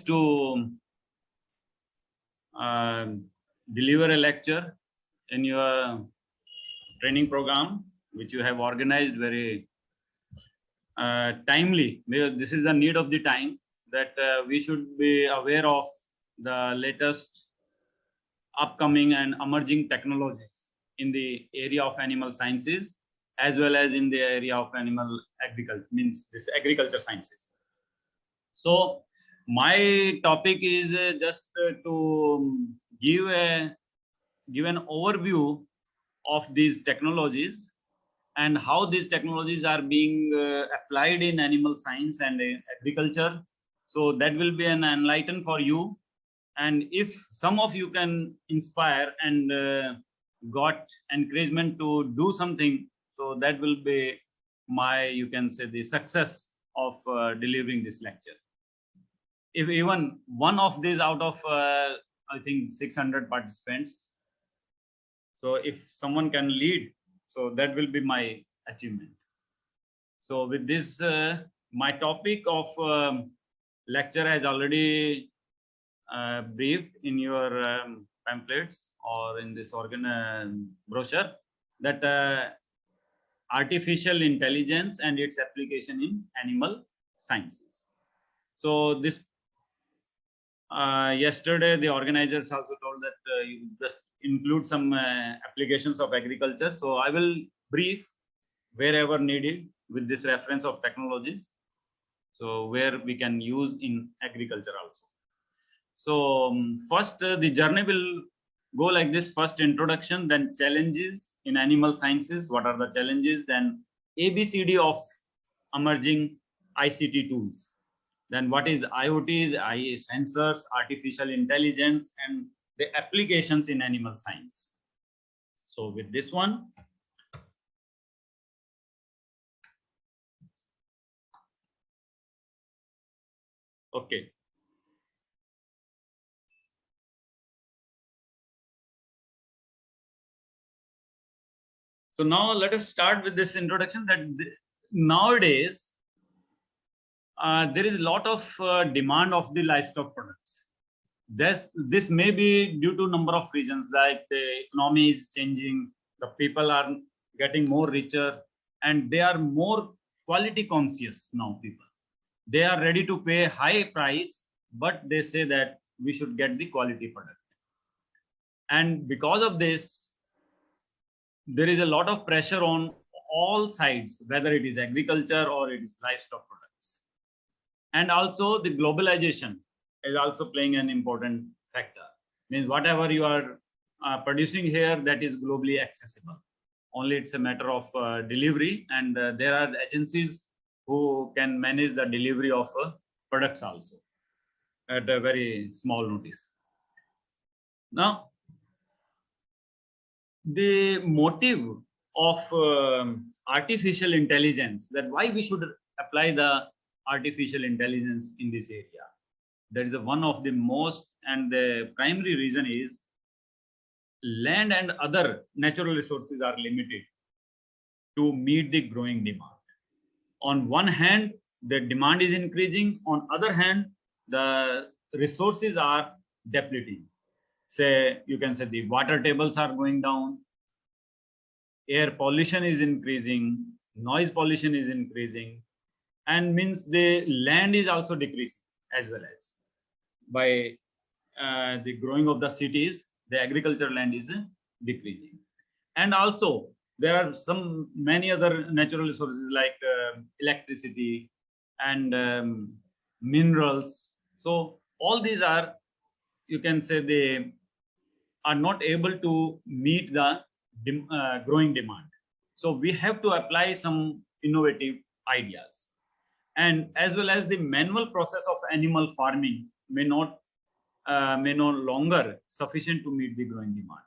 to uh, deliver a lecture in your training program, which you have organized very timely. This is the need of the time that we should be aware of the latest upcoming and emerging technologies in the area of animal sciences, as well as in the area of animal agriculture, means this agriculture sciences. So my topic is just to give an overview of these technologies and how these technologies are being applied in animal science and agriculture. So that will be an enlighten for you. And if some of you can inspire and got encouragement to do something, so that will be my, you can say, the success of delivering this lecture. If even one of these out of I think 600 participants, so if someone can lead, so that will be my achievement. So with this, my topic of lecture has already briefed in your pamphlets or in this brochure, that artificial intelligence and its application in animal sciences. So this yesterday the organizers also told that you just include some applications of agriculture. So I will brief wherever needed with this reference of technologies, so where we can use in agriculture also. So first the journey will go like this: first introduction, then challenges in animal sciences, what are the challenges, then ABCD of emerging ICT tools, then what is IoTs, IA sensors, artificial intelligence, and the applications in animal science. So with this one, okay. So now let us start with this introduction that nowadays there is a lot of demand of the livestock products. This may be due to number of reasons, like the economy is changing, the people are getting more richer, and they are more quality conscious now. People, they are ready to pay high price, but they say that we should get the quality product. And because of this, there is a lot of pressure on all sides, whether it is agriculture or it is livestock products. And also the globalization is also playing an important factor. Means whatever you are producing here, that is globally accessible. Only it's a matter of delivery, and there are agencies who can manage the delivery of products also at a very small notice. Now, the motive of artificial intelligence, that why we should apply the artificial intelligence in this area, that is one of the most, and the primary reason is land and other natural resources are limited to meet the growing demand. On one hand, the demand is increasing, on other hand, the resources are depleting. Say, you can say the water tables are going down, air pollution is increasing, noise pollution is increasing, and means the land is also decreasing, as well as by the growing of the cities, the agricultural land is decreasing. And also there are many other natural resources like electricity and minerals. So all these are, you can say, they are not able to meet the growing demand. So we have to apply some innovative ideas. And as well as the manual process of animal farming may no longer sufficient to meet the growing demand.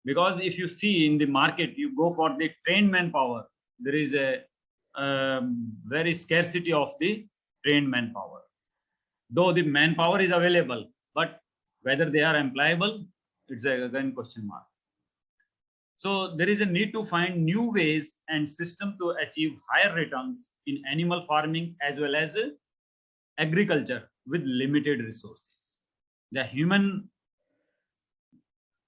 Because if you see in the market, you go for the trained manpower, there is a very scarcity of the trained manpower. Though the manpower is available, but whether they are employable, it's again question mark. So there is a need to find new ways and system to achieve higher returns in animal farming as well as agriculture with limited resources. The human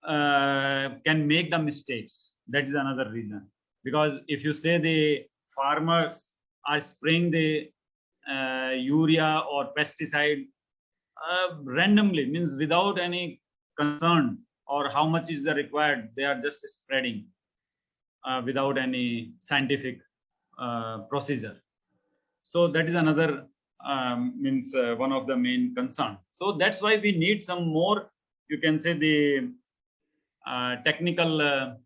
can make the mistakes. That is another reason. Because if you say the farmers are spraying the urea or pesticide randomly, means without any concern or how much is the required, they are just spreading without any scientific procedure. So that is another means one of the main concern. So that's why we need some more, you can say, the technical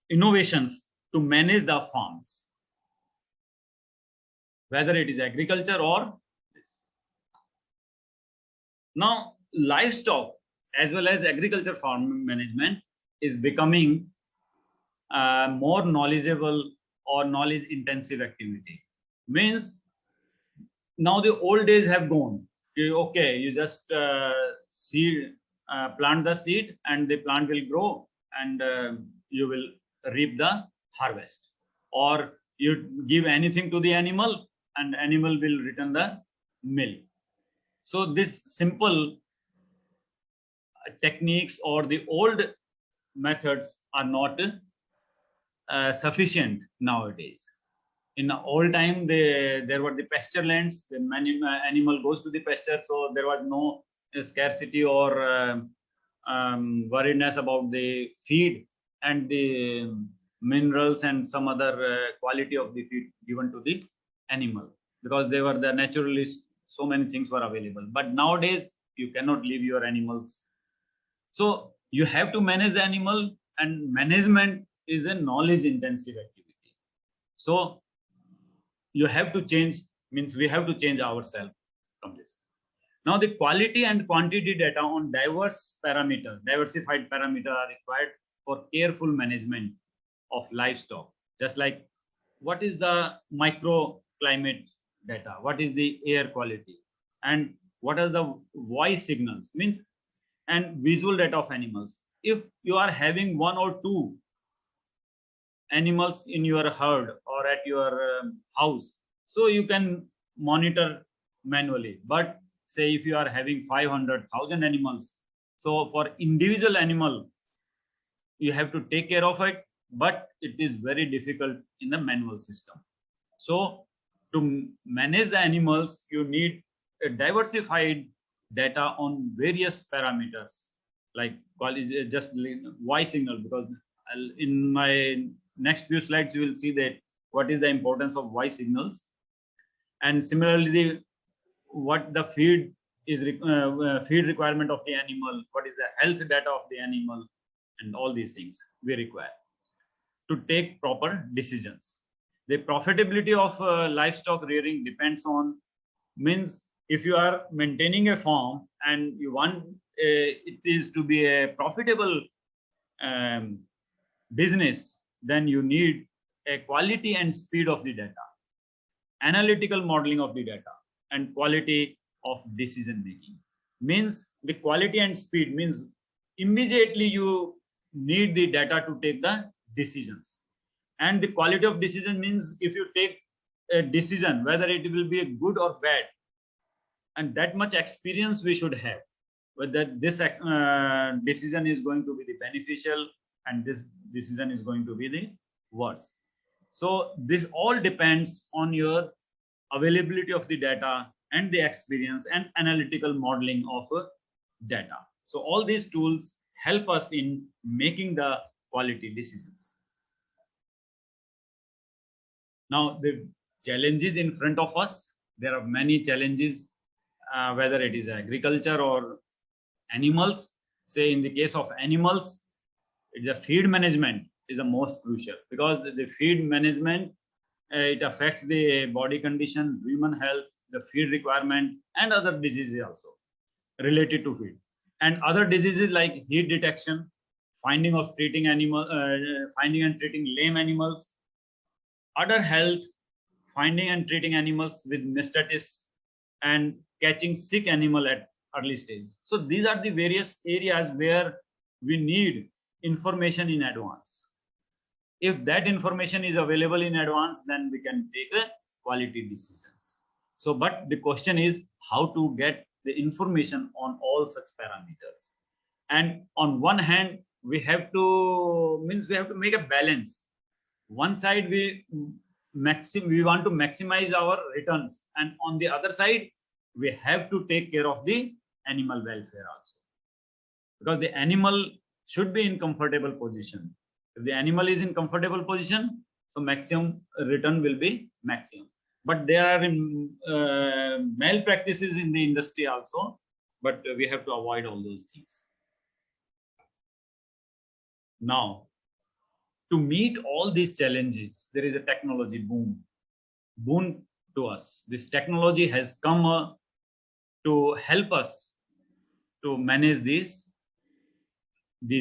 innovations to manage the farms, whether it is agriculture or this. Now, livestock as well as agriculture farm management is becoming more knowledgeable or knowledge intensive activity. Means now the old days have gone. Okay, you just plant the seed and the plant will grow and you will reap the harvest, or you give anything to the animal and animal will return the milk. So this simple techniques or the old methods are not sufficient nowadays. In the old time, there were the pasture lands. The animal goes to the pasture, so there was no scarcity or worriness about the feed and the minerals and some other quality of the feed given to the animal, because they were the naturally so many things were available. But nowadays you cannot leave your animals, so you have to manage the animal, and management is a knowledge intensive activity. So you have to change, means we have to change ourselves from this. Now the quality and quantity data on diversified parameters are required for careful management of livestock. Just like what is the microclimate data, what is the air quality, and what are the voice signals, means, and visual data of animals. If you are having one or two animals in your herd or at your house, so you can monitor manually. But say if you are having 500,000 animals, so for individual animal you have to take care of it, but it is very difficult in the manual system. So to manage the animals, you need a diversified data on various parameters, like just voice signal, because in my next few slides you will see that what is the importance of voice signals, and similarly what the feed is feed requirement of the animal, what is the health data of the animal, and all these things we require to take proper decisions. The profitability of livestock rearing depends on, means if you are maintaining a farm and you want it is to be a profitable business, then you need a quality and speed of the data, analytical modeling of the data, and quality of decision making. Means the quality and speed means immediately you need the data to take the decisions, and the quality of decision means if you take a decision, whether it will be good or bad, and that much experience we should have whether this decision is going to be the beneficial and this decision is going to be the worse. So this all depends on your availability of the data and the experience and analytical modeling of data. So all these tools help us in making the quality decisions. Now the challenges in front of us, there are many challenges, whether it is agriculture or animals. Say in the case of animals, the feed management is the most crucial, because the feed management it affects the body condition, human health, the feed requirement, and other diseases also related to feed, and other diseases like heat detection, finding and treating lame animals, other health, finding and treating animals with mastitis, and catching sick animal at early stage. So these are the various areas where we need information in advance. If that information is available in advance, then we can take a quality decisions. So, but the question is how to get the information on all such parameters. And on one hand, we have to make a balance. One side we want to maximize our returns, and on the other side we have to take care of the animal welfare also, because the animal should be in comfortable position. If the animal is in comfortable position, so maximum return will be maximum. But there are malpractices in the industry also, but we have to avoid all those things. Now, to meet all these challenges, there is a technology boon to us. This technology has come to help us to manage these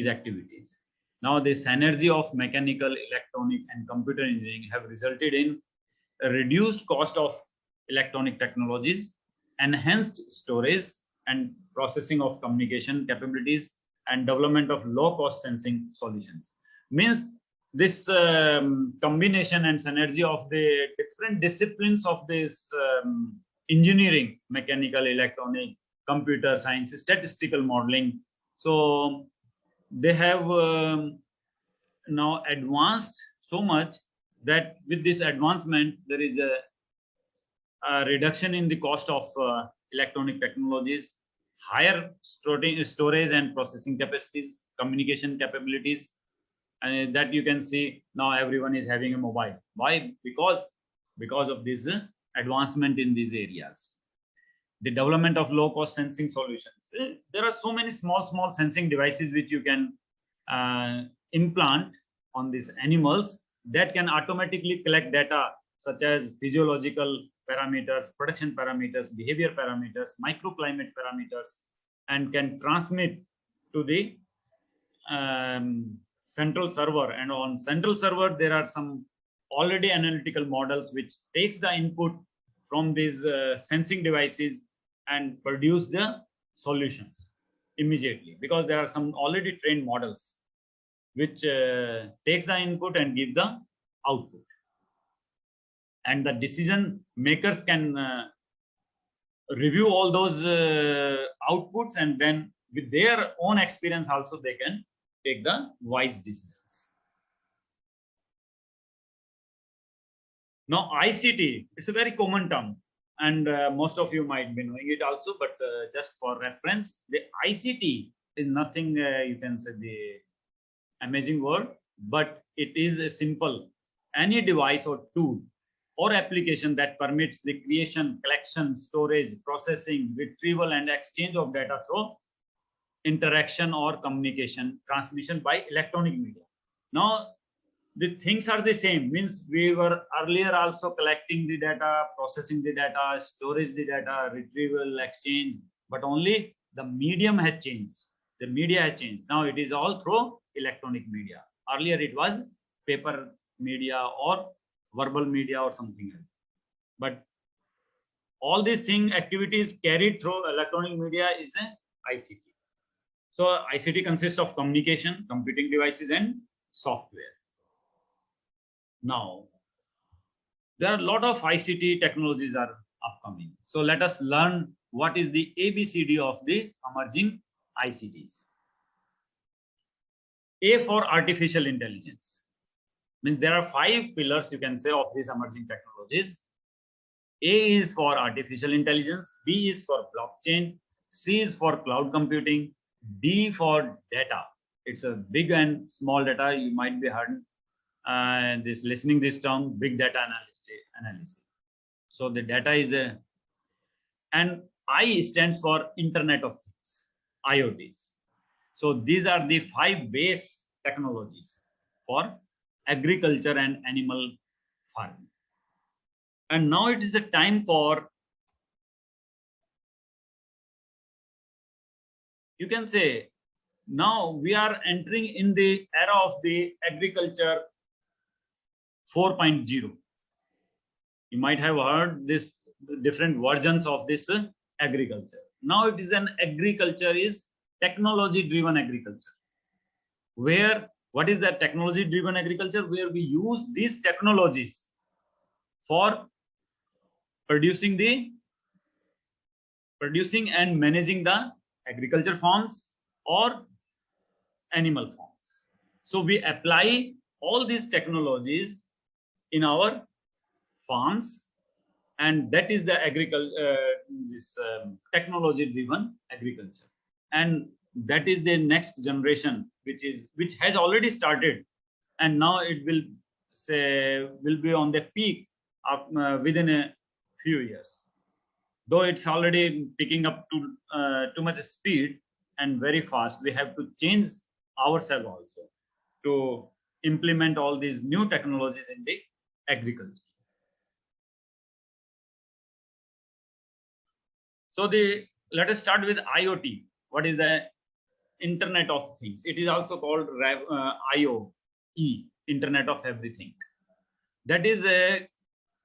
activities. Now, the synergy of mechanical, electronic, and computer engineering have resulted in a reduced cost of electronic technologies, enhanced storage and processing of communication capabilities, and development of low-cost sensing solutions. Means this combination and synergy of the different disciplines of this engineering, mechanical, electronic, computer science, statistical modeling. So they have now advanced so much that with this advancement, there is a reduction in the cost of electronic technologies, higher storage and processing capacities, communication capabilities, and that you can see now everyone is having a mobile. Why? Because of this advancement in these areas. The development of low-cost sensing solutions. There are so many small sensing devices which you can implant on these animals that can automatically collect data such as physiological parameters, production parameters, behavior parameters, microclimate parameters, and can transmit to the central server. And on central server, there are some already analytical models which takes the input from these sensing devices and produce the solutions immediately, because there are some already trained models which takes the input and give the output. And the decision makers can review all those outputs, and then with their own experience also they can take the wise decisions. Now, ICT, it's a very common term, and most of you might be knowing it also, but just for reference, the ICT is nothing, you can say the amazing word, but it is a simple, any device or tool or application that permits the creation, collection, storage, processing, retrieval, and exchange of data through interaction or communication, transmission by electronic media. Now, the things are the same, means we were earlier also collecting the data, processing the data, storage the data, retrieval, exchange, but only the medium has changed. The media has changed. Now it is all through electronic media. Earlier it was paper media or verbal media or something else. But all these activities carried through electronic media is an ICT. So ICT consists of communication, computing devices, and software. Now, there are a lot of ICT technologies are upcoming. So let us learn what is the ABCD of the emerging ICTs. A for artificial intelligence. Means there are 5 pillars, you can say, of these emerging technologies. A is for artificial intelligence, B is for blockchain, C is for cloud computing, D for data. It's a big and small data. You might be heard listening this term, big data analysis. So the data is a, and I stands for Internet of Things, IoTs. So these are the 5 base technologies for agriculture and animal farming. And now it is the time for, you can say, now we are entering in the era of the agriculture 4.0. You might have heard this different versions of this agriculture. Now it is an agriculture is technology driven agriculture, where what is that technology driven agriculture? Where we use these technologies for producing and managing the agriculture farms or animal farms. So we apply all these technologies in our farms, and that is the technology driven agriculture. And that is the next generation, which has already started, and now it will be on the peak within a few years. Though it's already picking up to too much speed and very fast, we have to change ourselves also to implement all these new technologies in the agriculture. So let us start with IoT. What is the Internet of Things? It is also called IoE, Internet of Everything. That is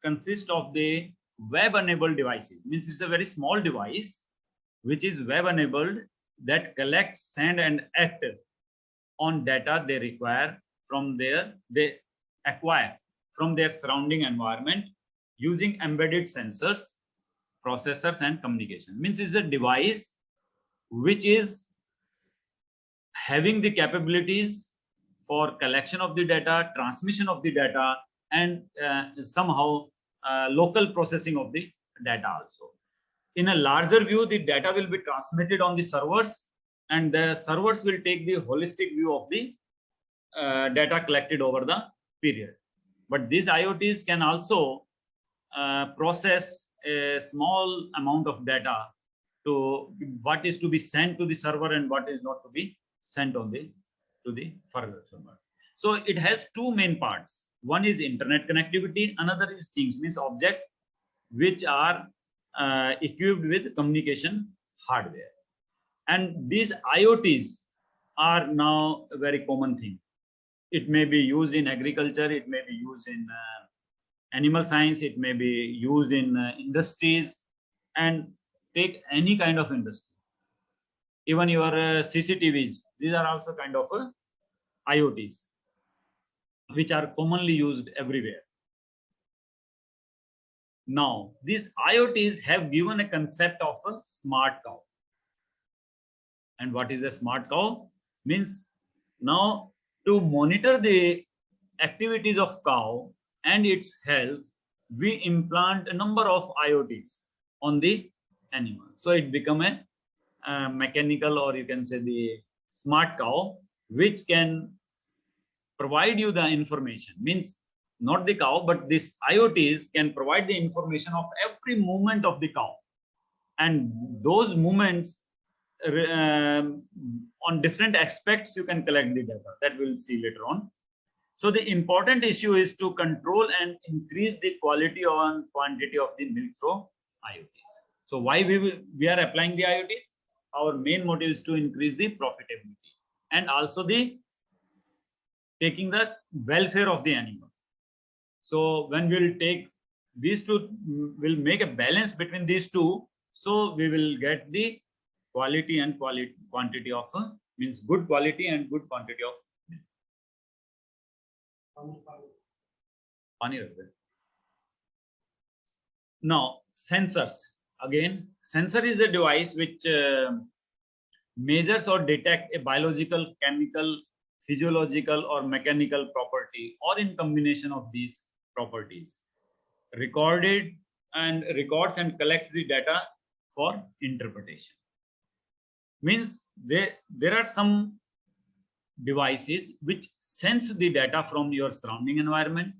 consists of the web-enabled devices. Means it's a very small device which is web-enabled, that collects, send, and act on data they acquire from their surrounding environment using embedded sensors, processors, and communication. Means it's a device which is having the capabilities for collection of the data, transmission of the data, and somehow local processing of the data also. In a larger view, the data will be transmitted on the servers, and the servers will take the holistic view of the data collected over the period. But these IoTs can also process a small amount of data to what is to be sent to the server and what is not to be sent to the further server. So it has two main parts. One is internet connectivity, another is things, means object which are equipped with communication hardware. And these IoTs are now a very common thing. It may be used in agriculture, it may be used in animal science, it may be used in industries, and take any kind of industry. Even your CCTVs, these are also kind of IoTs, which are commonly used everywhere. Now, these IoTs have given a concept of a smart cow. And what is a smart cow? Means now to monitor the activities of cow and its health, we implant a number of IoTs on the animal. So it become a mechanical, or you can say the smart cow, which can provide you the information. Means not the cow, but these IoTs can provide the information of every movement of the cow, and those movements on different aspects you can collect the data. That we'll see later on. So the important issue is to control and increase the quality and quantity of the milk through IoTs. So why we are applying the IoTs? Our main motive is to increase the profitability and also the taking the welfare of the animal. So when we'll take these two, we'll make a balance between these two. So we will get the quality and quantity of means good quality and good quantity of milk. Now sensors. Again, sensor is a device which measures or detect a biological, chemical, physiological, or mechanical property, or in combination of these properties, records and collects the data for interpretation. Means there are some devices which sense the data from your surrounding environment,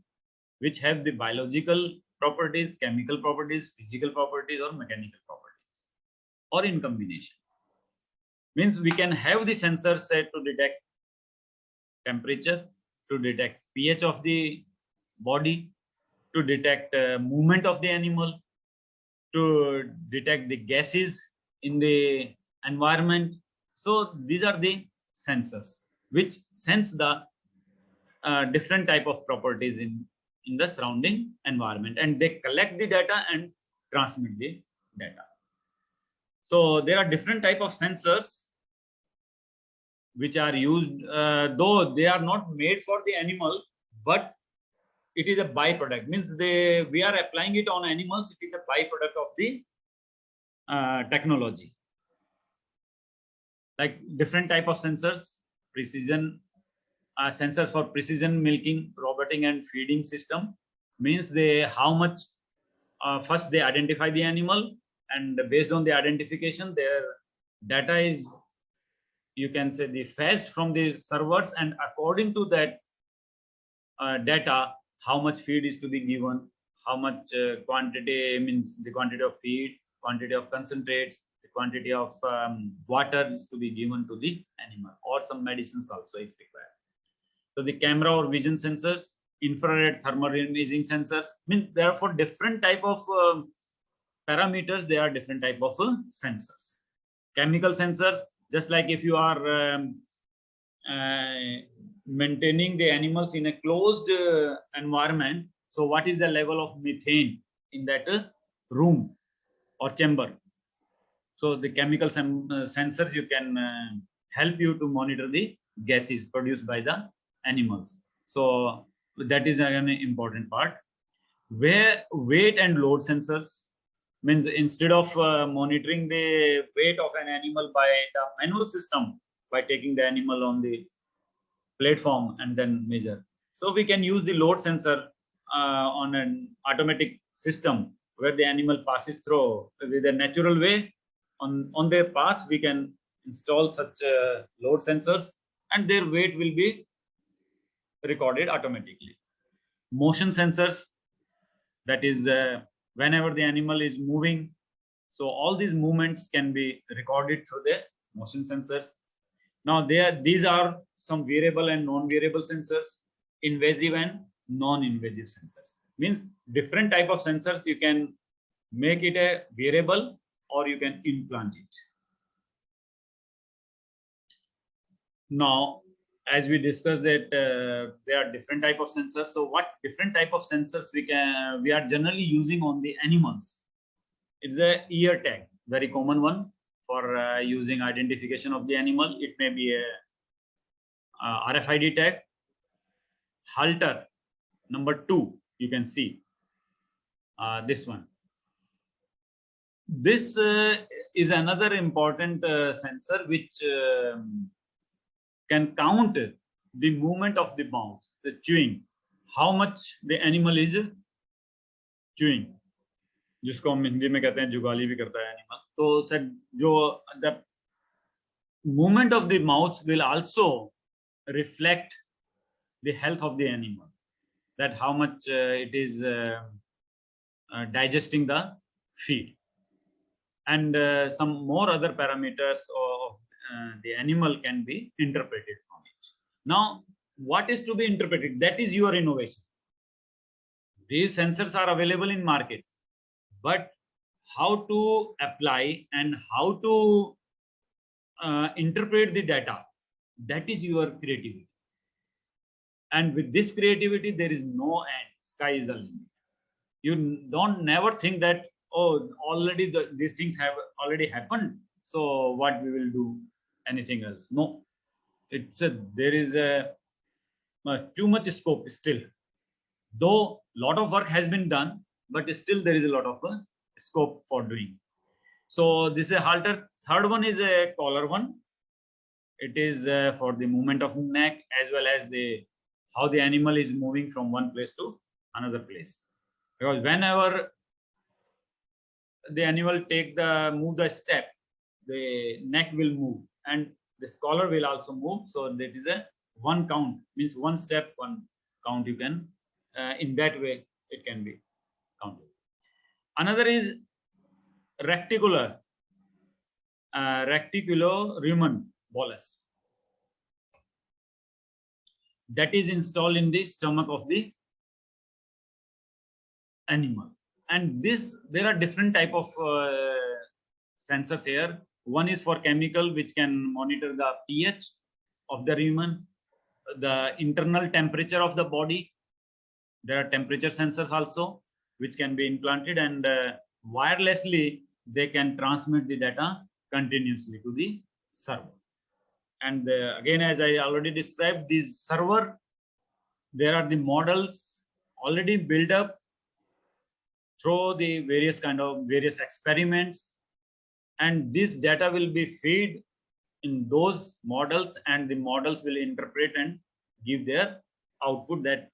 which have the biological properties, chemical properties, physical properties, or mechanical properties, or in combination. Means we can have the sensor set to detect temperature, to detect pH of the body, to detect movement of the animal, to detect the gases in the environment. So these are the sensors which sense the different type of properties in the surrounding environment, and they collect the data and transmit the data. So there are different type of sensors which are used, though they are not made for the animal, but it is a byproduct, means we are applying it on animals. It is a byproduct of the technology. Like different type of sensors, precision sensors for precision milking, roboting, and feeding system, means they how much first they identify the animal, and based on the identification, their data is, you can say, the fetched from the servers, and according to that data, how much feed is to be given, how much quantity, means the quantity of feed, quantity of concentrates, the quantity of water is to be given to the animal, or some medicines also if required. So the camera or vision sensors, infrared thermal imaging sensors, means therefore different type of parameters, there are different type of sensors. Chemical sensors, just like if you are maintaining the animals in a closed environment, so what is the level of methane in that room or chamber? So the chemical sensors, you can help you to monitor the gases produced by the animals. So that is an important part. Where weight and load sensors, means instead of monitoring the weight of an animal by the manual system, by taking the animal on the platform and then measure, so we can use the load sensor on an automatic system where the animal passes through with a natural way. On their paths, we can install such load sensors, and their weight will be recorded automatically. Motion sensors, that is whenever the animal is moving, so all these movements can be recorded through the motion sensors. Now these are some variable and non-variable sensors, invasive and non-invasive sensors, means different type of sensors, you can make it a variable or you can implant it. Now, as we discussed that there are different type of sensors, so what different type of sensors we are generally using on the animals? It's a ear tag, very common one for using identification of the animal. It may be a RFID tag. Halter number 2, you can see this one. This is another important sensor which can count the movement of the mouth, the chewing, how much the animal is chewing, जिसको हम हिंदी में कहते हैं जुगाली भी करता है animal. तो सर जो the movement of the mouth will also reflect the health of the animal, that how much it is digesting the feed, and some more other parameters of the animal can be interpreted from it. Now, what is to be interpreted? That is your innovation. These sensors are available in market, but how to apply and how to interpret the data, that is your creativity. And with this creativity, there is no end. Sky is the limit. You don't never think that, oh, already these things have already happened, so what we will do anything else. No, there is too much scope still. Though lot of work has been done, but still there is a lot of scope for doing. So this is a halter. Third one is a collar one. It is for the movement of neck, as well as how the animal is moving from one place to another place. Because whenever the animal move the step, the neck will move and this collar will also move. So that is a one count, means one step, one count. You can in that way it can be counted. Another is reticulorumen bolus, that is installed in the stomach of the animal. And there are different type of sensors here. One is for chemical, which can monitor the pH of the rumen, the internal temperature of the body. There are temperature sensors also, which can be implanted, and wirelessly they can transmit the data continuously to the server. And again, as I already described, these server, there are the models already built up through the various experiments, and this data will be fed in those models, and the models will interpret and give their output that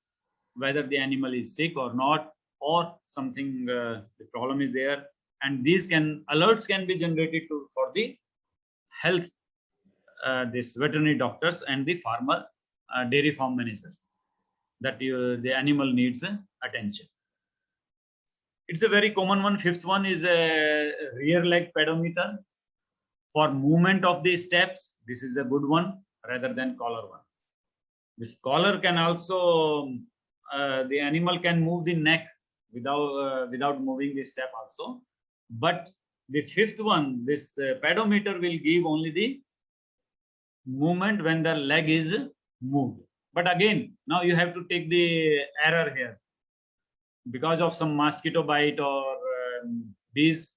whether the animal is sick or not, or something the problem is there, and these alerts can be generated for the health, this veterinary doctors and the farmer, dairy farm managers, that the animal needs attention. It's a very common one. Fifth one is a rear leg pedometer for movement of the steps. This is a good one rather than collar one. This collar can also, the animal can move the neck without moving the step also. But the fifth one, this pedometer will give only the movement when the leg is moved. But again, now you have to take the error here. Because of some mosquito bite or bees,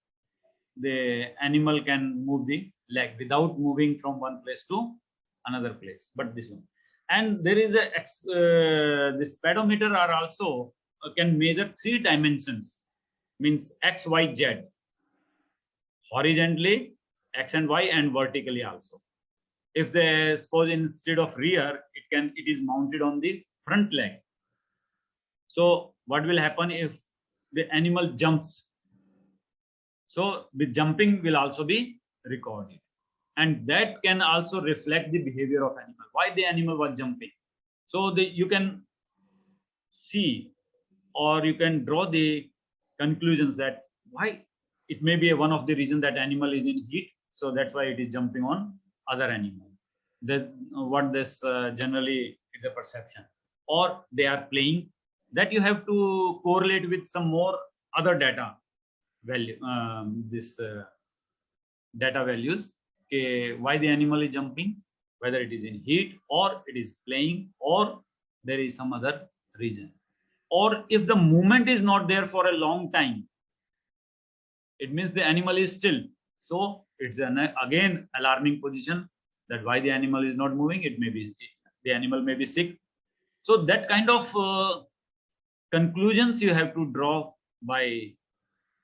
the animal can move the leg without moving from one place to another place. But this one, and there is a this pedometer are also can measure 3 dimensions, means X, Y, Z, horizontally, X and Y, and vertically also. If they suppose instead of rear, it is mounted on the front leg. So what will happen if the animal jumps? So the jumping will also be recorded, and that can also reflect the behavior of animal, why the animal was jumping. So you can see, or you can draw the conclusions that why it may be one of the reasons that animal is in heat, so that's why it is jumping on other animal. That what this generally is a perception, or they are playing. That you have to correlate with some more other data value, data values, why the animal is jumping, whether it is in heat or it is playing, or there is some other reason. Or if the movement is not there for a long time, it means the animal is still. So it's again alarming position, that why the animal is not moving. It may be the animal may be sick. So that kind of conclusions you have to draw by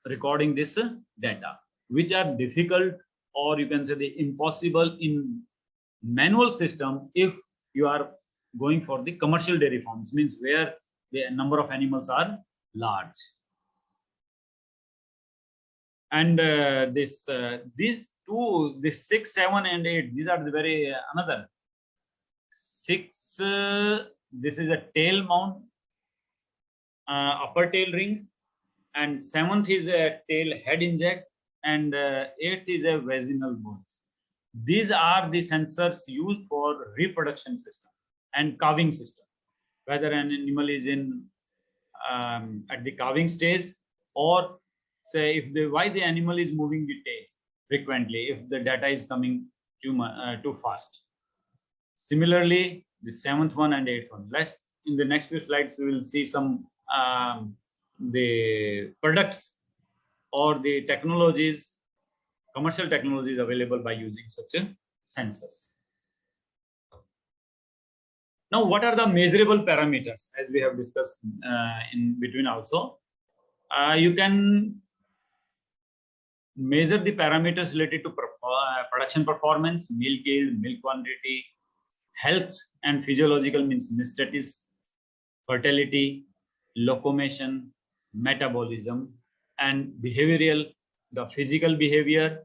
recording this data, which are difficult, or you can say the impossible in manual system if you are going for the commercial dairy farms, means where the number of animals are large. And these two, the 6, 7, and 8, these are the very another 6. This is a tail mount, upper tail ring, and 7th is a tail head inject, and 8th is a vaginal bones. These are the sensors used for reproduction system and calving system, whether an animal is in at the calving stage, or say if why the animal is moving the tail frequently, if the data is coming too fast. Similarly, the 7th one and 8th one. In the next few slides we will see some the products or the technologies, commercial technologies available by using such sensors. Now, what are the measurable parameters, as we have discussed in between also? You can measure the parameters related to production performance, milk yield, milk quantity, health and physiological, means status, fertility, locomotion, metabolism, and behavioral, the physical behavior,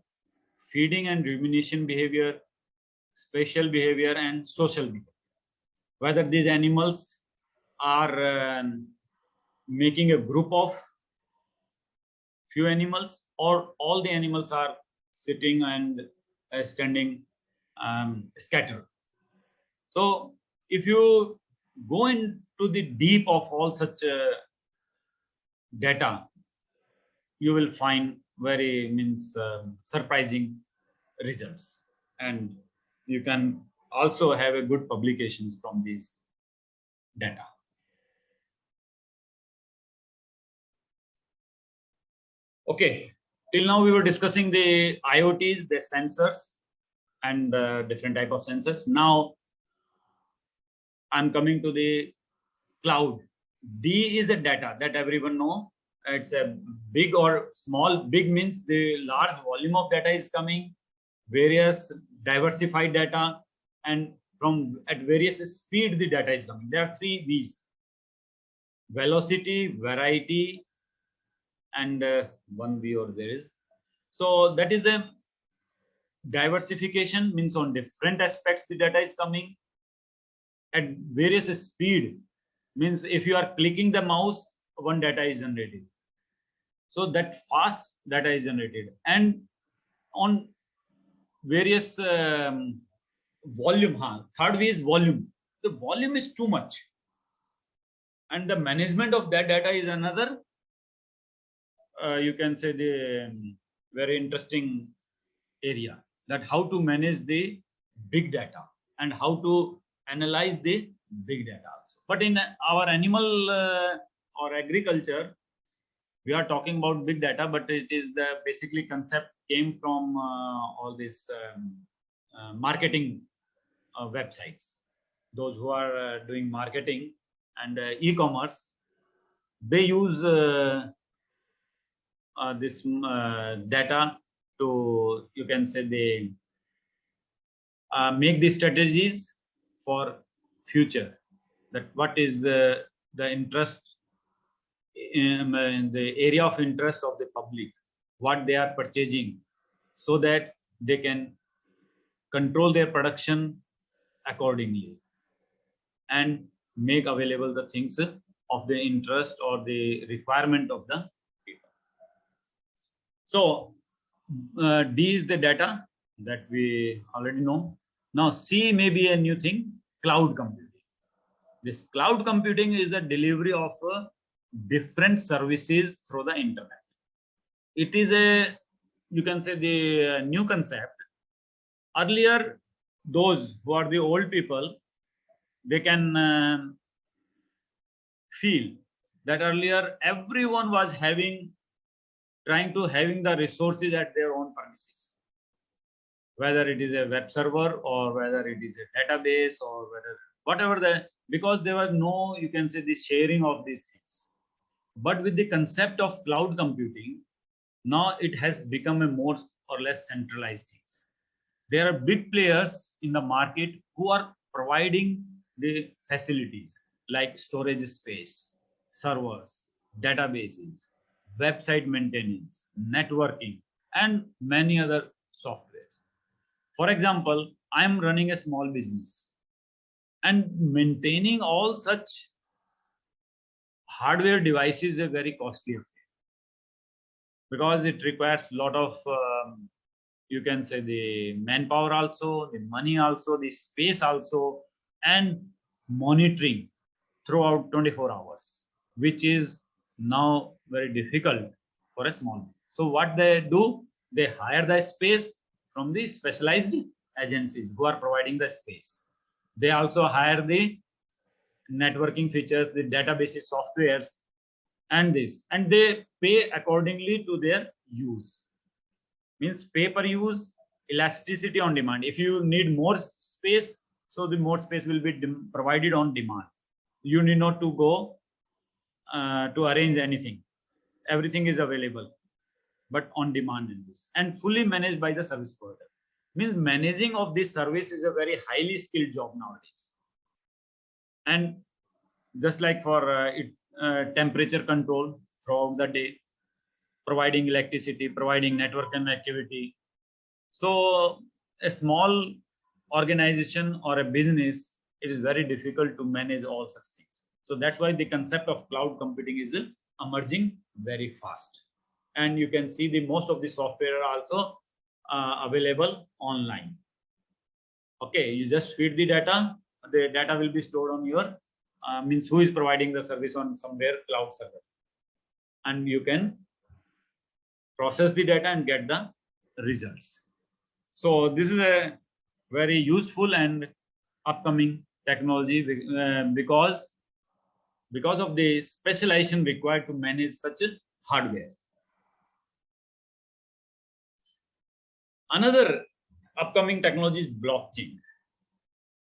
feeding and rumination behavior, spatial behavior, and social behavior. Whether these animals are making a group of few animals, or all the animals are sitting and standing scattered. So if you go into the deep of all such data, you will find very surprising results, and you can also have a good publications from these data. Okay, till now we were discussing the IoTs, the sensors, and different type of sensors. Now I'm coming to the cloud, D is the data that everyone know. It's a big or small. Big means the large volume of data is coming, various diversified data, and from at various speed the data is coming. There are three V's: velocity, variety, and one V or there is. So that is a diversification, means on different aspects the data is coming at various speed, means if you are clicking the mouse, one data is generated. So that fast data is generated, and on various volume. Third way is volume. The volume is too much, and the management of that data is another. You can say the very interesting area, that how to manage the big data and how to analyze the big data also. But in our animal or agriculture, we are talking about big data, but it is the basically concept came from all these marketing websites. Those who are doing marketing and e-commerce, they use this data to, you can say, they make the strategies for future, that what is the interest in the area of interest of the public, what they are purchasing, so that they can control their production accordingly and make available the things of the interest or the requirement of the people. So D is the data that we already know. Now C may be a new thing, cloud computing. This cloud computing is the delivery of different services through the internet. It is a, you can say, the new concept. Earlier, those who are the old people, they can feel that earlier everyone was trying to having the resources at their own premises, whether it is a web server or whether it is a database or whatever because there was no, you can say, the sharing of these things. But with the concept of cloud computing, now it has become a more or less centralized things. There are big players in the market who are providing the facilities like storage space, servers, databases, website maintenance, networking, and many other softwares. For example, I am running a small business, and maintaining all such hardware devices is a very costly affair, because it requires a lot of you can say the manpower also, the money also, the space also, and monitoring throughout 24 hours, which is now very difficult for a small. So what they do, they hire the space from the specialized agencies who are providing the space. They also hire the networking features, the databases, softwares, and this, and they pay accordingly to their use. Means pay per use, elasticity on demand. If you need more space, so the more space will be provided on demand. You need not to go to arrange anything. Everything is available, but on demand in this, and fully managed by the service provider. Means managing of this service is a very highly skilled job nowadays. And just like for temperature control throughout the day, providing electricity, providing network connectivity. So a small organization or a business, it is very difficult to manage all such things. So that's why the concept of cloud computing is emerging very fast. And you can see the most of the software are also available online. Okay, you just feed the data will be stored on your means who is providing the service on somewhere cloud server, and you can process the data and get the results. So this is a very useful and upcoming technology because of the specialization required to manage such a hardware. Another upcoming technology is blockchain.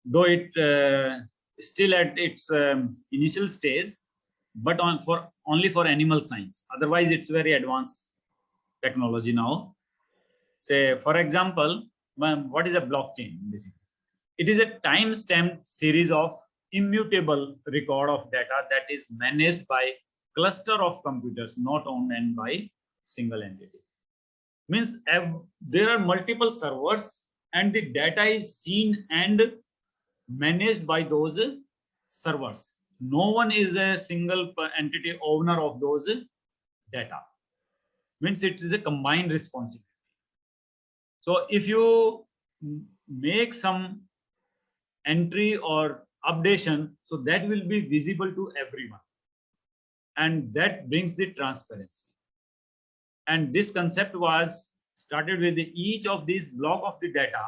Though it still at its initial stage, but only for animal science. Otherwise, it's very advanced technology now. Say, for example, what is a blockchain? Basically, it is a time-stamped series of immutable record of data that is managed by cluster of computers, not owned by single entity. Means there are multiple servers and the data is seen and managed by those servers. No one is a single entity owner of those data. Means it is a combined responsibility. So if you make some entry or updation, so that will be visible to everyone, and that brings the transparency. And this concept was started with each of these block of the data.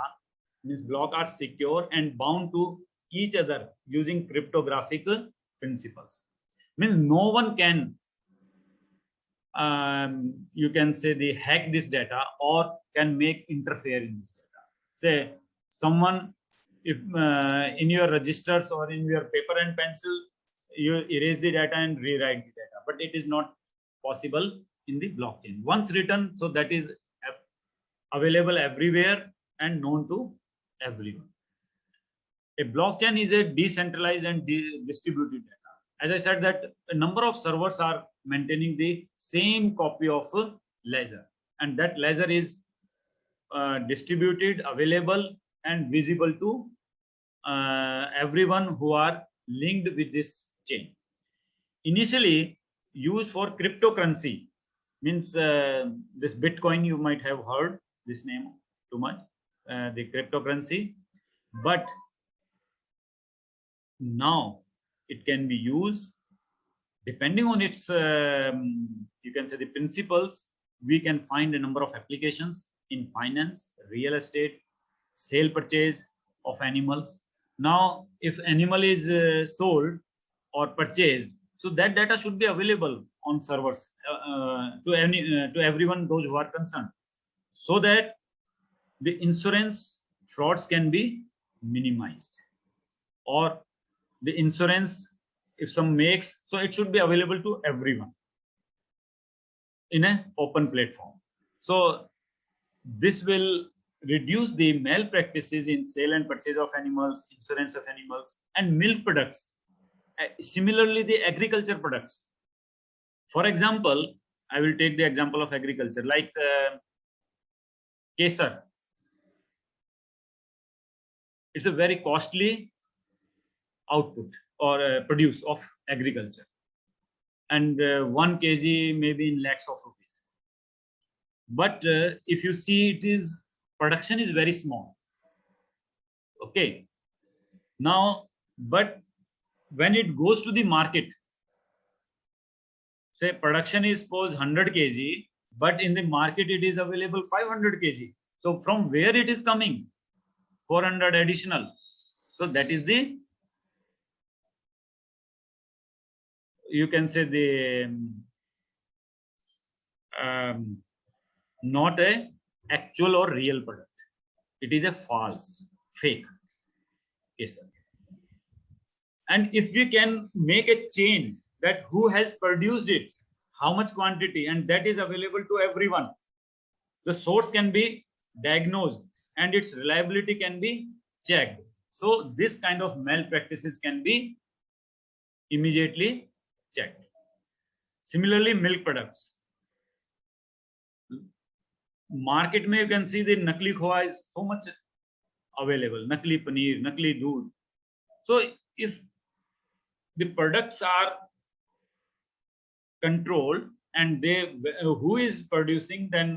Means block are secure and bound to each other using cryptographic principles. Means no one can you can say they hack this data or can make interfere in this data. Say someone, if in your registers or in your paper and pencil, you erase the data and rewrite the data, but it is not possible in the blockchain. Once written, so that is available everywhere and known to everyone. A blockchain is a decentralized and distributed data. As I said, that a number of servers are maintaining the same copy of a ledger, and that ledger is distributed, available, and visible to everyone who are linked with this chain. Initially used for cryptocurrency, means this Bitcoin, you might have heard this name too much, the cryptocurrency, but now it can be used depending on its you can say the principles. We can find a number of applications in finance, real estate, sale purchase of animals. Now if animal is sold or purchased, so that data should be available on servers to everyone, those who are concerned, so that the insurance frauds can be minimized, or the insurance if some makes, so it should be available to everyone in an open platform. So this will reduce the malpractices in sale and purchase of animals, insurance of animals, and milk products. Similarly, the agriculture products. For example, I will take the example of agriculture, like kesar. It's a very costly output or produce of agriculture, and 1 kg maybe in lakhs of rupees. But if you see, it is production is very small. Okay. Now, but when it goes to the market, say production is suppose 100 kg, but in the market it is available 500 kg. So from where it is coming? 400 additional. So that is the, you can say the not a actual or real product. It is a false, fake case. And if we can make a chain that who has produced it, how much quantity, and that is available to everyone, the source can be diagnosed and its reliability can be checked. So this kind of malpractices can be immediately checked. Similarly, milk products. Market mein you can see the nakli khoa is so much available, nakli paneer, nakli doodh. So if the products are controlled and they who is producing then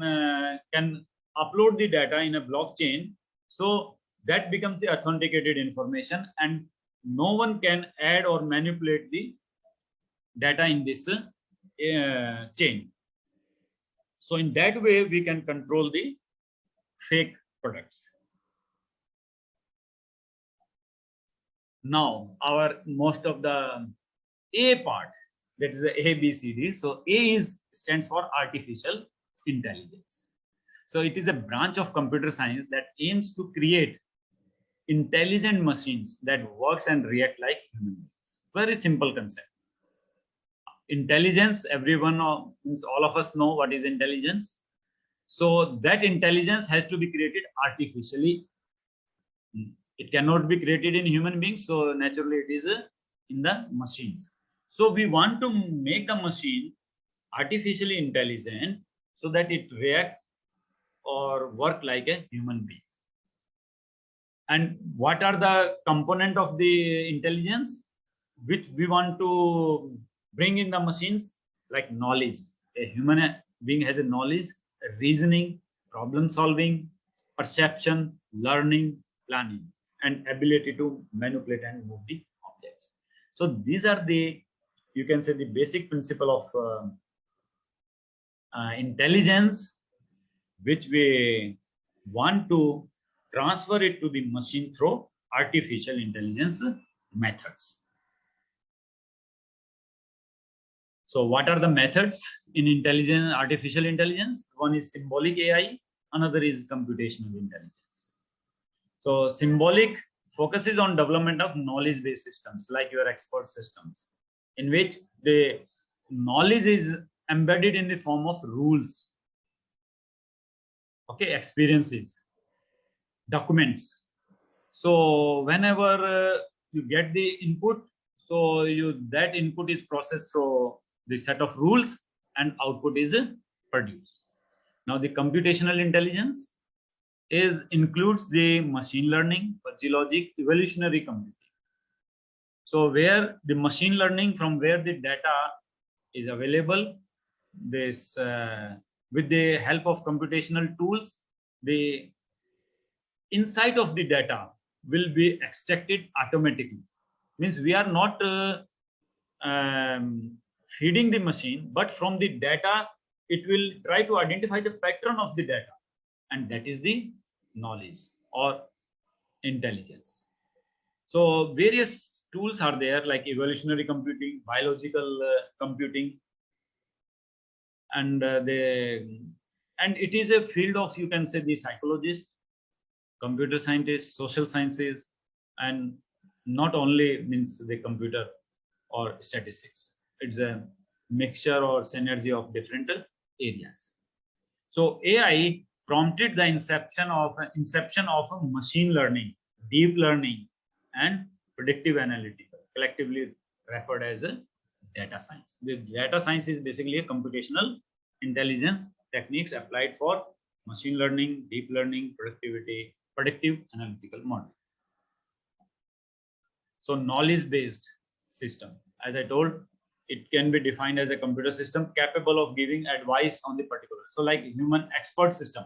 can upload the data in a blockchain, so that becomes the authenticated information and no one can add or manipulate the data in this chain. So in that way we can control the fake products. Now our most of the A part, that is the ABCD. So A stands for artificial intelligence. So it is a branch of computer science that aims to create intelligent machines that works and react like human beings. Very simple concept. intelligence, everyone means all of us know what is intelligence. So that intelligence has to be created artificially. It cannot be created in human beings, so naturally it is in the machines. So we want to make the machine artificially intelligent so that it react or work like a human being. And what are the component of the intelligence which we want to bring in the machines? Like knowledge. A human being has a knowledge, a reasoning, problem solving, perception, learning, planning, and ability to manipulate and move the objects. So these are the, you can say, the basic principle of intelligence, which we want to transfer it to the machine through artificial intelligence methods. So what are the methods in artificial intelligence? One is symbolic AI, another is computational intelligence. So symbolic focuses on development of knowledge-based systems like your expert systems, in which the knowledge is embedded in the form of rules, okay, experiences, documents. So whenever you get the input, so that input is processed through the set of rules and output is produced. Now the computational intelligence includes the machine learning, fuzzy logic, evolutionary computing. So where the machine learning, from where the data is available, this with the help of computational tools, the insight of the data will be extracted automatically. Means we are not feeding the machine, but from the data, it will try to identify the pattern of the data. And that is the knowledge or intelligence. So various tools are there like evolutionary computing, biological computing, and it is a field of, you can say, the psychologist, computer scientists, social sciences, and not only means the computer or statistics. It's a mixture or synergy of different areas. So AI prompted the inception of machine learning, deep learning, and predictive analytics, collectively referred as a data science. The data science is basically a computational intelligence techniques applied for machine learning, deep learning, predictive analytical model. So knowledge-based system, as I told, it can be defined as a computer system capable of giving advice on the particular. So like human expert system,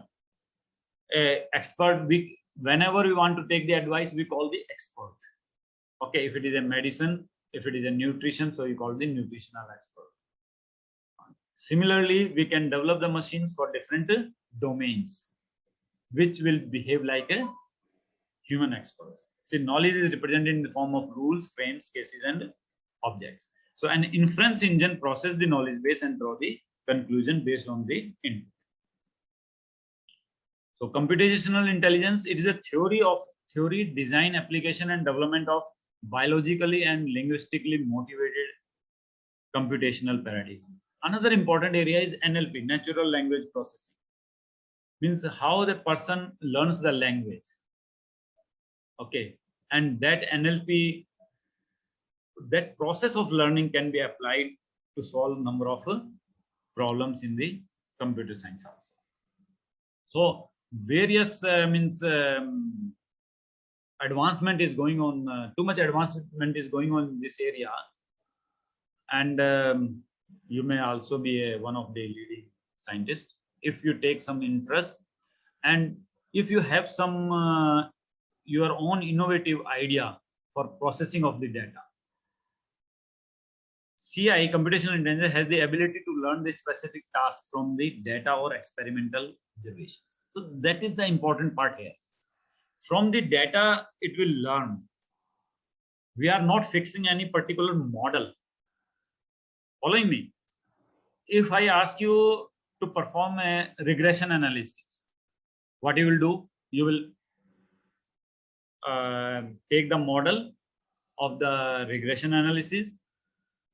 whenever we want to take the advice, we call the expert. Okay, if it is a medicine, if it is a nutrition, so you call the nutritional expert. Similarly, we can develop the machines for different domains, which will behave like a human expert. See, knowledge is represented in the form of rules, frames, cases, and objects. So an inference engine processes the knowledge base and draw the conclusion based on the input. So computational intelligence, it is a theory, design, application, and development of biologically and linguistically motivated computational paradigm. Another important area is NLP, natural language processing. Means how the person learns the language. Okay, and that NLP, that process of learning can be applied to solve number of problems in the computer science also. So various advancement is going on, too much advancement is going on in this area, and you may also be one of the leading scientists if you take some interest and if you have some your own innovative idea for processing of the data. CI, computational intelligence, has the ability to learn the specific task from the data or experimental observations. So that is the important part here. From the data, it will learn. We are not fixing any particular model. Following me? If I ask you to perform a regression analysis, what you will do? You will take the model of the regression analysis,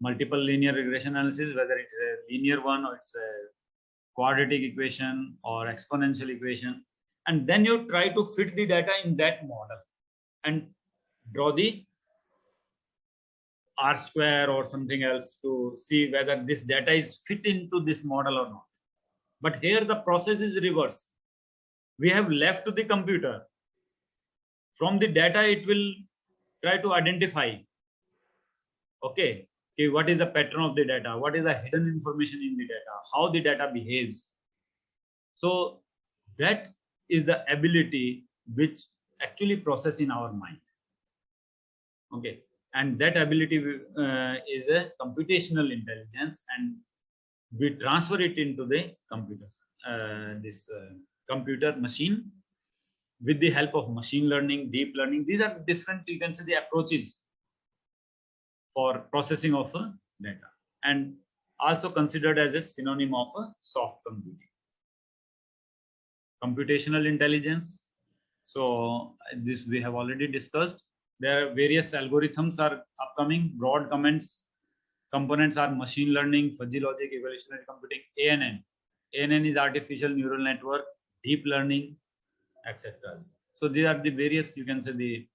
multiple linear regression analysis, whether it's a linear one or it's a quadratic equation or exponential equation, and then you try to fit the data in that model and draw the R square or something else to see whether this data is fit into this model or not. But here the process is reverse. We have left to the computer. From the data, it will try to identify, okay, what is the pattern of the data, what is the hidden information in the data, how the data behaves. So that is the ability which actually process in our mind. Okay, and that ability is a computational intelligence, and we transfer it into the computers, computer machine, with the help of machine learning, deep learning. These are different, you can say, the approaches for processing of data, and also considered as a synonym of soft computing. Computational intelligence. So this we have already discussed. There are various algorithms are upcoming. Broad components are machine learning, fuzzy logic, evolutionary computing, ANN. ANN is artificial neural network, deep learning, etc. So these are the various, you can say, the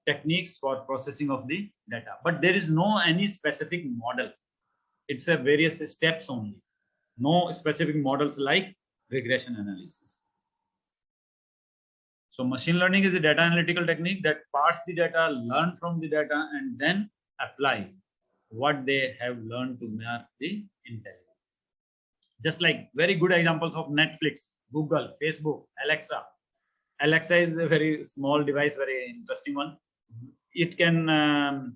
techniques for processing of the data. But there is no any specific model. It's a various steps only. No specific models like regression analysis. So machine learning is a data analytical technique that parse the data, learn from the data, and then apply what they have learned to make the intelligence. Just like very good examples of Netflix, Google, Facebook, Alexa. Alexa is a very small device, very interesting one. It can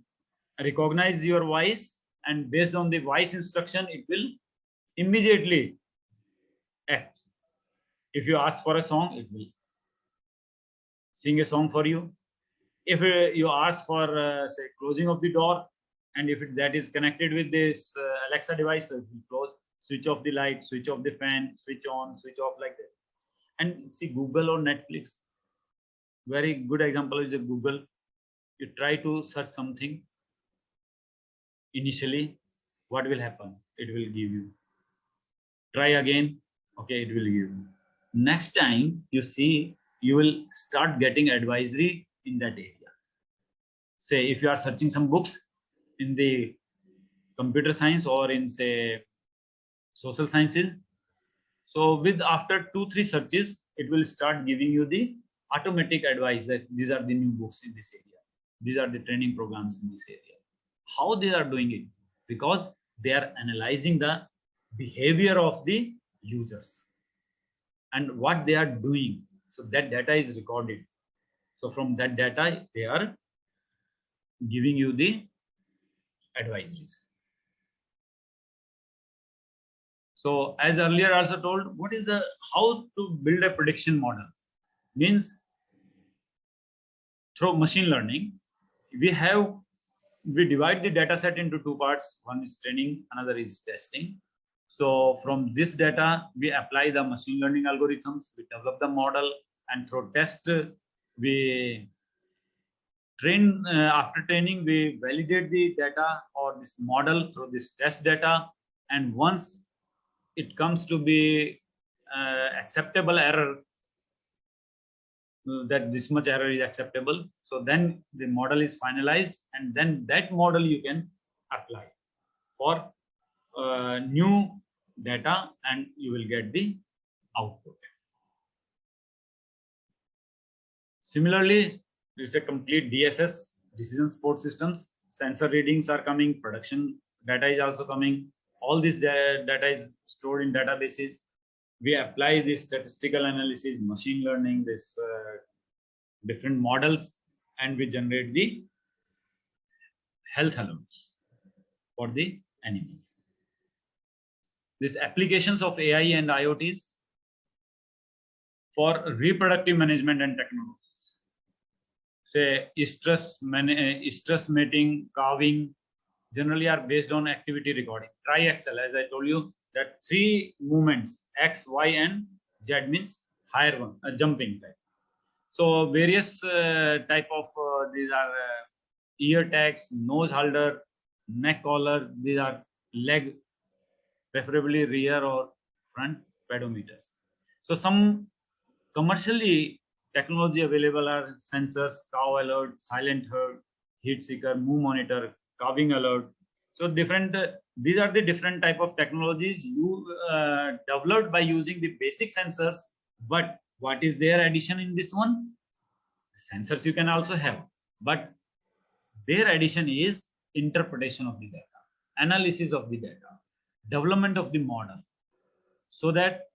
recognize your voice, and based on the voice instruction, it will immediately act. If you ask for a song, it will sing a song for you. If you ask for say closing of the door, and if that is connected with this Alexa device, so it will close. Switch off the light, switch off the fan, switch on, switch off, like this. And see, Google or Netflix, very good example is a Google. You try to search something initially, what will happen? It will give you. Try again, okay, it will give you. Next time you see, you will start getting advisory in that area. Say if you are searching some books in the computer science or in, say, social sciences, so with after 2-3 searches, it will start giving you the automatic advice that these are the new books in this area, these are the training programs in this area. How they are doing it? Because they are analyzing the behavior of the users and what they are doing. So that data is recorded. So from that data, they are giving you the advisories. So as earlier also told, what is the how to build a prediction model? Means through machine learning, we divide the data set into two parts. One is training, another is testing. So from this data, we apply the machine learning algorithms, we develop the model, and through test, we train, after training, we validate the data or this model through this test data. And once it comes to be acceptable error, that this much error is acceptable, so then the model is finalized, and then that model you can apply for new data, and you will get the output. Similarly, it's a complete DSS, decision support systems. Sensor readings are coming, production data is also coming. All this data is stored in databases. We apply this statistical analysis, machine learning, this different models, and we generate the health alerts for the animals. These applications of AI and IoTs for reproductive management and technologies. Say stress mating, calving, generally are based on activity recording. Tri-axle, as I told you, that 3 movements, X, Y, and Z, means higher one, jumping type. So various type of these are ear tags, nose holder, neck collar, these are leg, preferably rear or front pedometers. So some commercially technology available are sensors, cow alert, silent herd, heat seeker, move monitor, calving alert. So different, these are the different type of technologies you developed by using the basic sensors. But what is their addition in this one? Sensors you can also have, but their addition is interpretation of the data, analysis of the data, development of the model, so that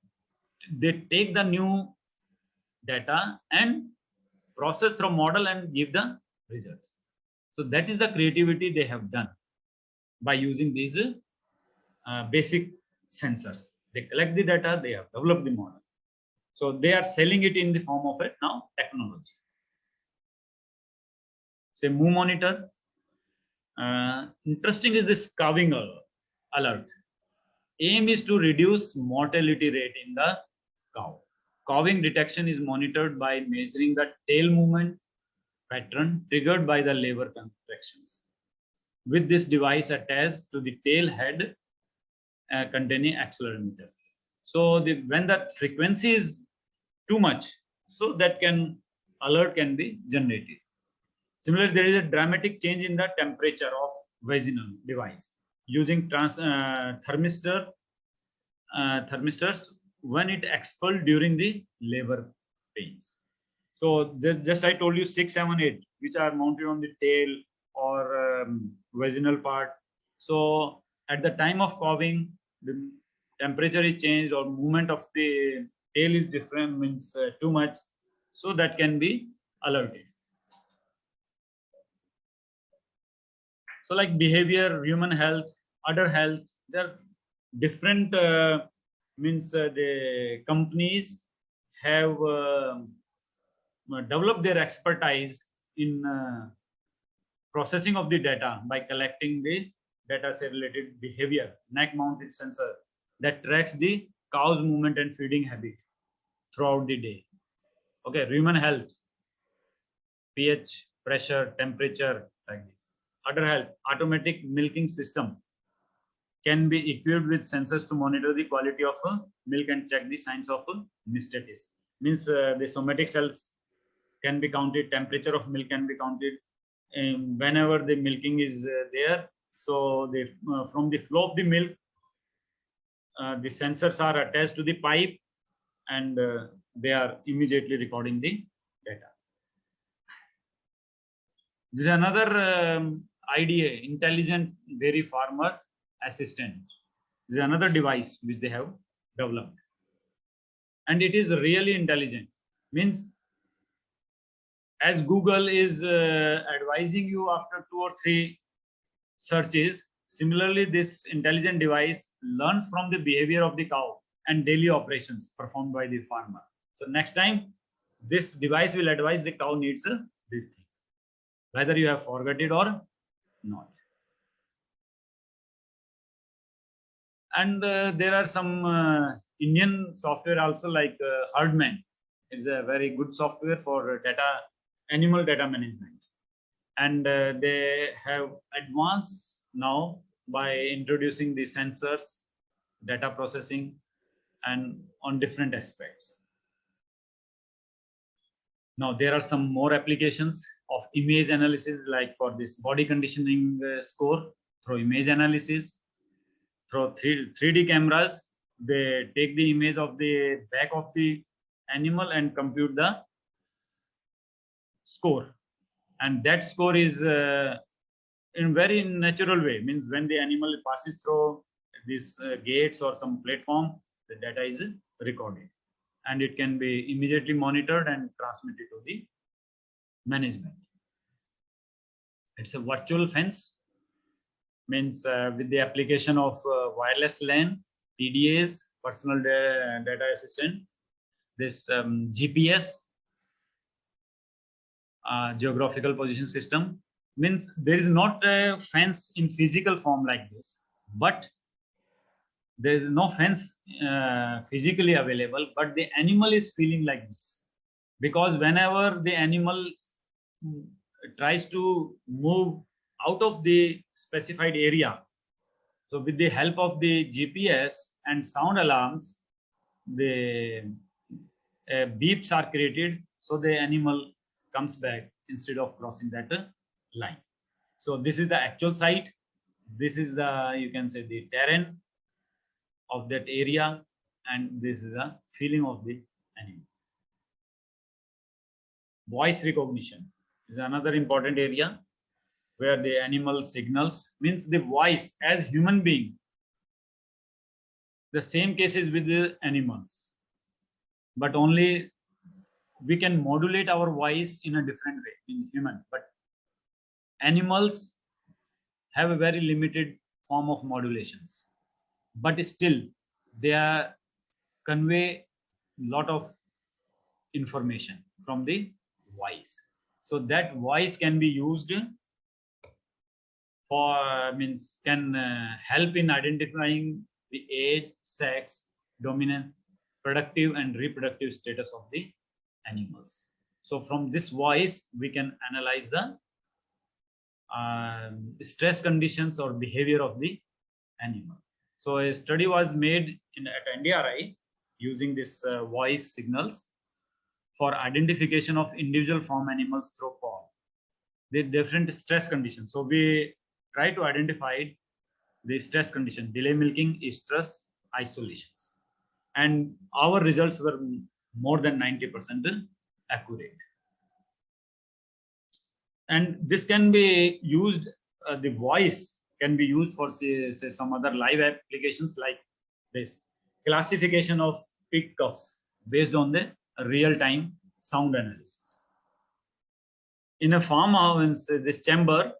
they take the new data and process through model and give the results. So that is the creativity they have done by using these basic sensors. They collect the data, they have developed the model. So they are selling it in the form of it now technology. Say move monitor. Interesting is this calving alert. Aim is to reduce mortality rate in the cow. Calving detection is monitored by measuring the tail movement pattern triggered by the labor contractions. With this device attached to the tail head containing accelerometer. So when the frequency is too much, so that alert can be generated. Similarly, there is a dramatic change in the temperature of vaginal device using thermistors when it expelled during the labor pains. So just I told you 6, 7, 8, which are mounted on the tail or vaginal part. So at the time of calving, the temperature is changed or movement of the tail is different, means too much. So that can be alerted. So like behavior, human health, other health, there are different the companies have developed their expertise in processing of the data by collecting the data set related behavior, neck mounted sensor that tracks the cow's movement and feeding habit throughout the day. Okay, human health, pH, pressure, temperature, like this. Other health, automatic milking system can be equipped with sensors to monitor the quality of milk and check the signs of mastitis. Means the somatic cells can be counted, temperature of milk can be counted, and whenever the milking is there. So from the flow of the milk, the sensors are attached to the pipe, and they are immediately recording the data. This is another IDA, intelligent dairy farmer assistant. This is another device which they have developed, and it is really intelligent. Means as Google is advising you after 2 or 3 searches, similarly this intelligent device learns from the behavior of the cow and daily operations performed by the farmer. So next time this device will advise the cow needs this thing, whether you have forgot it or not. And there are some Indian software also, like Herdman. It's a very good software for animal data management, and they have advanced now by introducing the sensors, data processing, and on different aspects. Now there are some more applications of image analysis, like for this body conditioning score through image analysis. Through 3D cameras, they take the image of the back of the animal and compute the score, and that score is in very natural way. Means when the animal passes through these gates or some platform, the data is recorded, and it can be immediately monitored and transmitted to the management. It's a virtual fence. Means with the application of wireless LAN, PDAs, personal data assistant, this GPS, geographical position system. Means there is not a fence in physical form like this, but there is no fence physically available, but the animal is feeling like this, because whenever the animal tries to move out of the specified area. So with the help of the GPS and sound alarms, the beeps are created, so the animal comes back instead of crossing that line. So this is the actual site. This is the, you can say, the terrain of that area, and this is a feeling of the animal. Voice recognition is another important area where the animal signals, means the voice as human being. The same cases with the animals, but only we can modulate our voice in a different way in human, but animals have a very limited form of modulations, but still they are convey lot of information from the voice. So that voice can be used for, means can help in identifying the age, sex, dominant, productive and reproductive status of the animals. So from this voice we can analyze the stress conditions or behavior of the animal. So a study was made at NDRI using this voice signals for identification of individual farm animals through call. The different stress conditions. So we try to identify the stress condition: delay milking, stress, isolations, and our results were more than 90% accurate. And this can be used, the voice can be used for say some other live applications, like this classification of pig cuffs based on the real-time sound analysis. In a farmhouse, this chamber,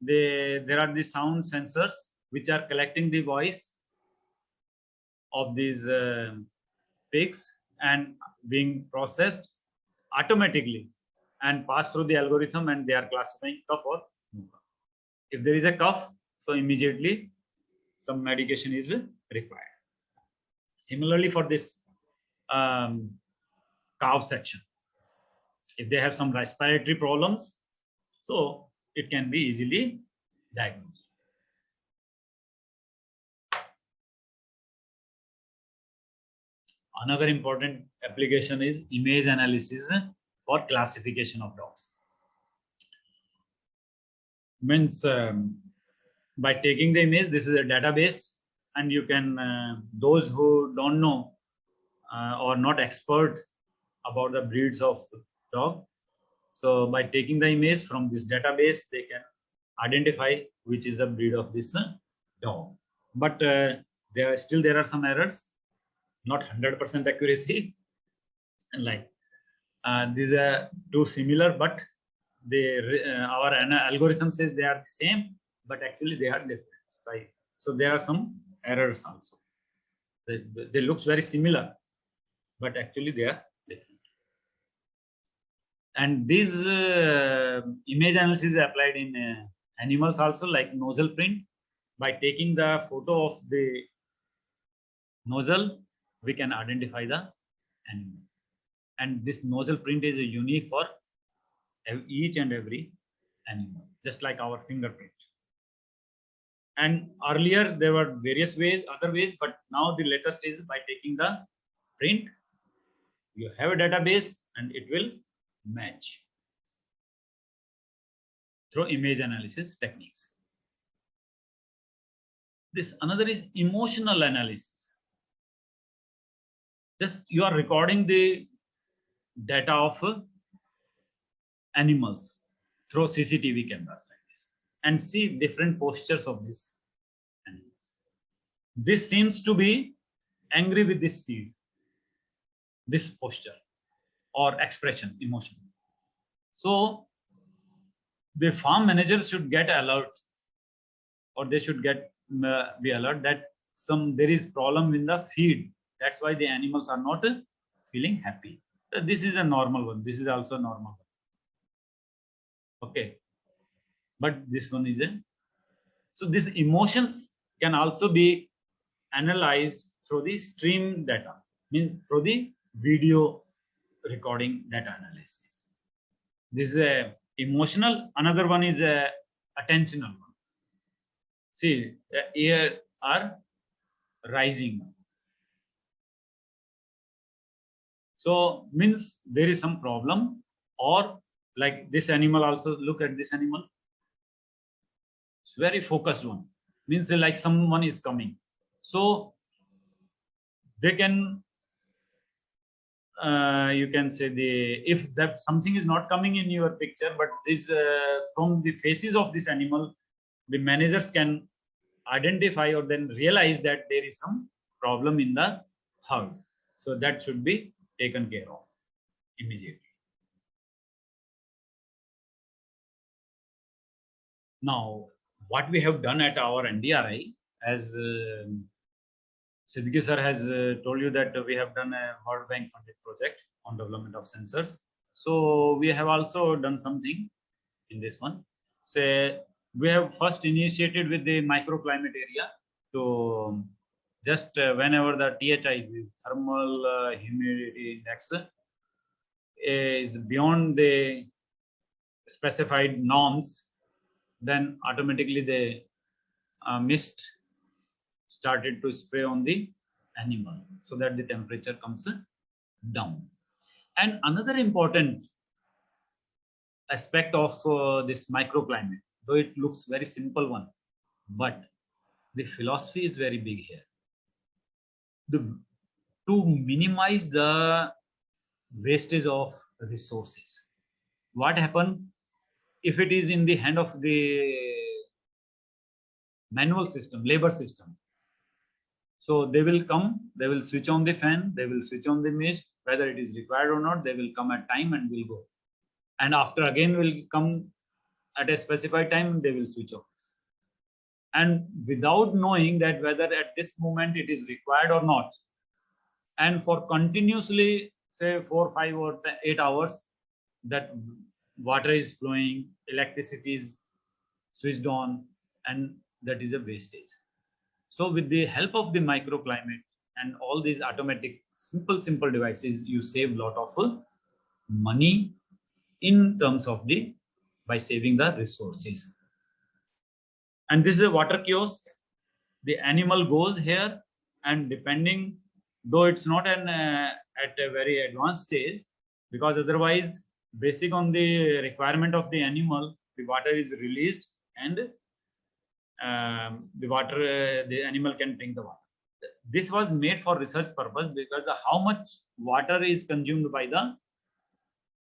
there are the sound sensors which are collecting the voice of these pigs and being processed automatically and pass through the algorithm, and they are classifying cough or no cough. If there is a cough, so immediately some medication is required. Similarly for this cow section, if they have some respiratory problems, so it can be easily diagnosed. Another important application is image analysis for classification of dogs. Means by taking the image, this is a database, and you can, those who don't know or not expert about the breeds of dog, so by taking the image from this database, they can identify which is the breed of this dog. But there are some errors, not 100% accuracy, and like these are too similar, but our algorithm says they are the same, but actually they are different, right? So there are some errors also. They looks very similar, but actually they are different. And this image analysis is applied in animals also, like nozzle print. By taking the photo of the nozzle, we can identify the animal, and this nozzle print is unique for each and every animal, just like our fingerprint. And earlier there were various ways, other ways, but now the latest is by taking the print, you have a database and it will match through image analysis techniques. This another is emotional analysis. Just you are recording the data of animals through CCTV cameras like this, and see different postures of this animals. This seems to be angry with this speed, this posture or expression, emotion. So the farm manager should get alert, or they should get be alert that there is problem in the feed. That's why the animals are not feeling happy. So this is a normal one. This is also normal. Okay, but this one is a. So these emotions can also be analyzed through the stream data, means through the video recording data analysis. This is a emotional. Another one is a attentional one. See, the ear are rising. So means there is some problem, or like this animal also, look at this animal. It's very focused one. Means like someone is coming. So they can you can say if that something is not coming in your picture, but this from the faces of this animal, the managers can identify or then realize that there is some problem in the herd. So that should be taken care of immediately. Now, what we have done at our NDRI, as Siddiqui sir has told you that we have done a World Bank funded project on development of sensors. So we have also done something in this one. Say we have first initiated with the microclimate area to just whenever the THI, thermal humidity index, is beyond the specified norms, then automatically the mist started to spray on the animal so that the temperature comes down. And another important aspect of this microclimate, though it looks very simple one, but the philosophy is very big here. To minimize the wastage of resources. What happens if it is in the hand of the manual system, labor system? So they will come, they will switch on the fan, they will switch on the mist, whether it is required or not, they will come at time and will go. And after again will come at a specified time, they will switch off. And without knowing that whether at this moment it is required or not. And for continuously, say 4, 5 or 8 hours, that water is flowing, electricity is switched on, and that is a wastage. So with the help of the microclimate and all these automatic simple devices, you save a lot of money in terms of by saving the resources. And this is a water kiosk. The animal goes here, and depending, though it's not an at a very advanced stage, because otherwise, basic on the requirement of the animal, the water is released, and the animal can drink the water. This was made for research purpose, because how much water is consumed by the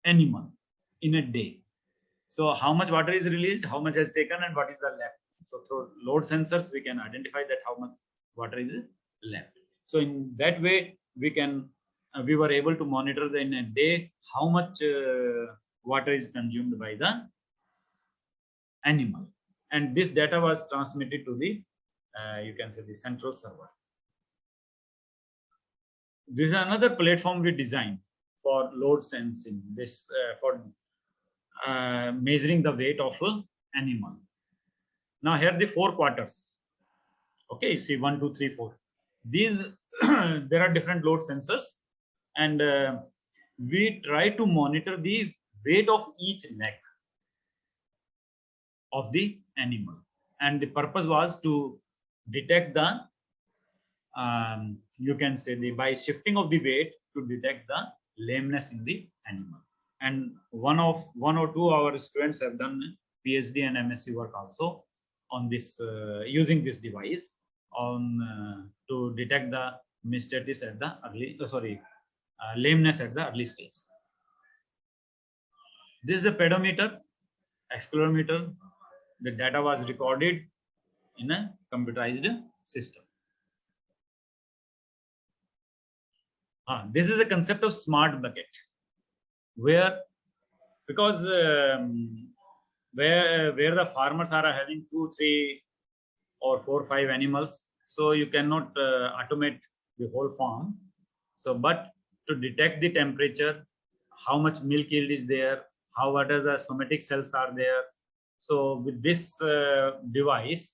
animal in a day. So how much water is released, how much has taken, and what is the left. So through load sensors, we can identify that how much water is left. So in that way, we were able to monitor in a day how much water is consumed by the animal. And this data was transmitted to the, you can say, the central server. This is another platform we designed for load sensing, this for measuring the weight of an animal. Now here are the 4 quarters. Okay, you see 1, 2, 3, 4. These there are different load sensors, and we try to monitor the weight of each leg of the animal. And the purpose was to detect the, you can say, by shifting of the weight, to detect the lameness in the animal. And one or 2 our students have done PhD and MSc work also on this, using this device on to detect the mystatis at the early, lameness at the early stage. This is a pedometer, accelerometer. The data was recorded in a computerized system. This is a concept of smart bucket, where, because where the farmers are having 2, 3 or 4, 5 animals, so you cannot automate the whole farm. So but to detect the temperature, how much milk yield is there, what are the somatic cells are there. So with this device,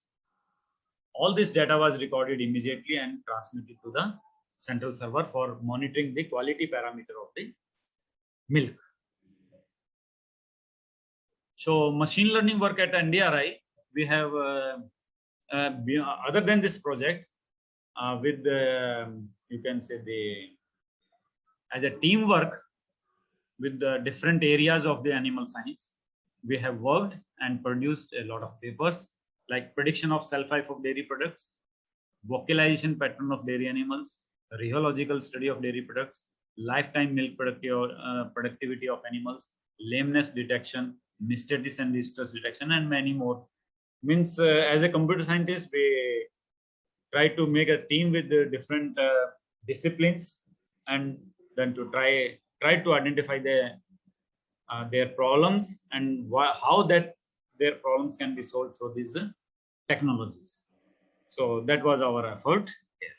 all this data was recorded immediately and transmitted to the central server for monitoring the quality parameter of the milk. So machine learning work at NDRI, we have other than this project, with you can say as a teamwork with the different areas of the animal science, we have worked and produced a lot of papers like prediction of shelf life of dairy products, vocalization pattern of dairy animals, rheological study of dairy products, lifetime milk productivity of animals, lameness detection, mystitis and distress detection, and many more. Means as a computer scientist, we try to make a team with the different disciplines, and then to try to identify their problems and how that their problems can be solved through these technologies. So that was our effort here.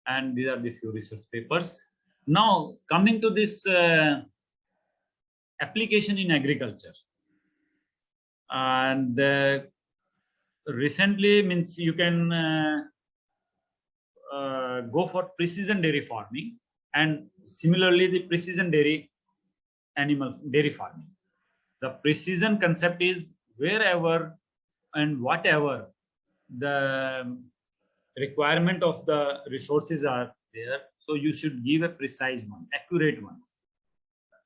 And these are the few research papers. Now coming to this application in agriculture. And recently, means you can go for precision dairy farming, and similarly the precision dairy farming. The precision concept is wherever and whatever the requirement of the resources are there, so you should give a precise one, accurate one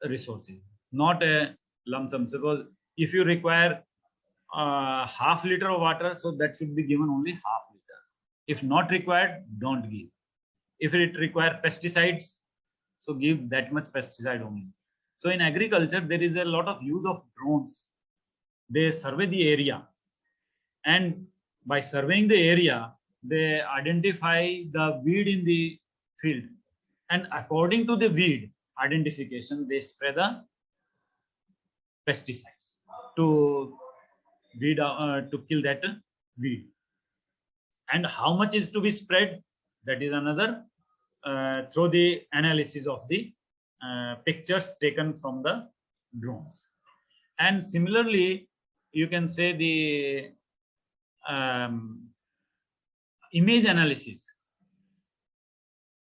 resources, not a lump sum. Suppose if you require half liter of water, so that should be given only half liter. If not required, don't give. If it require pesticides, so give that much pesticide only. So in agriculture, there is a lot of use of drones. They survey the area, and by surveying the area, they identify the weed in the field, and according to the weed identification, they spray the pesticides to weed to kill that weed. And how much is to be spread, that is another through the analysis of the pictures taken from the drones. And similarly, you can say the image analysis.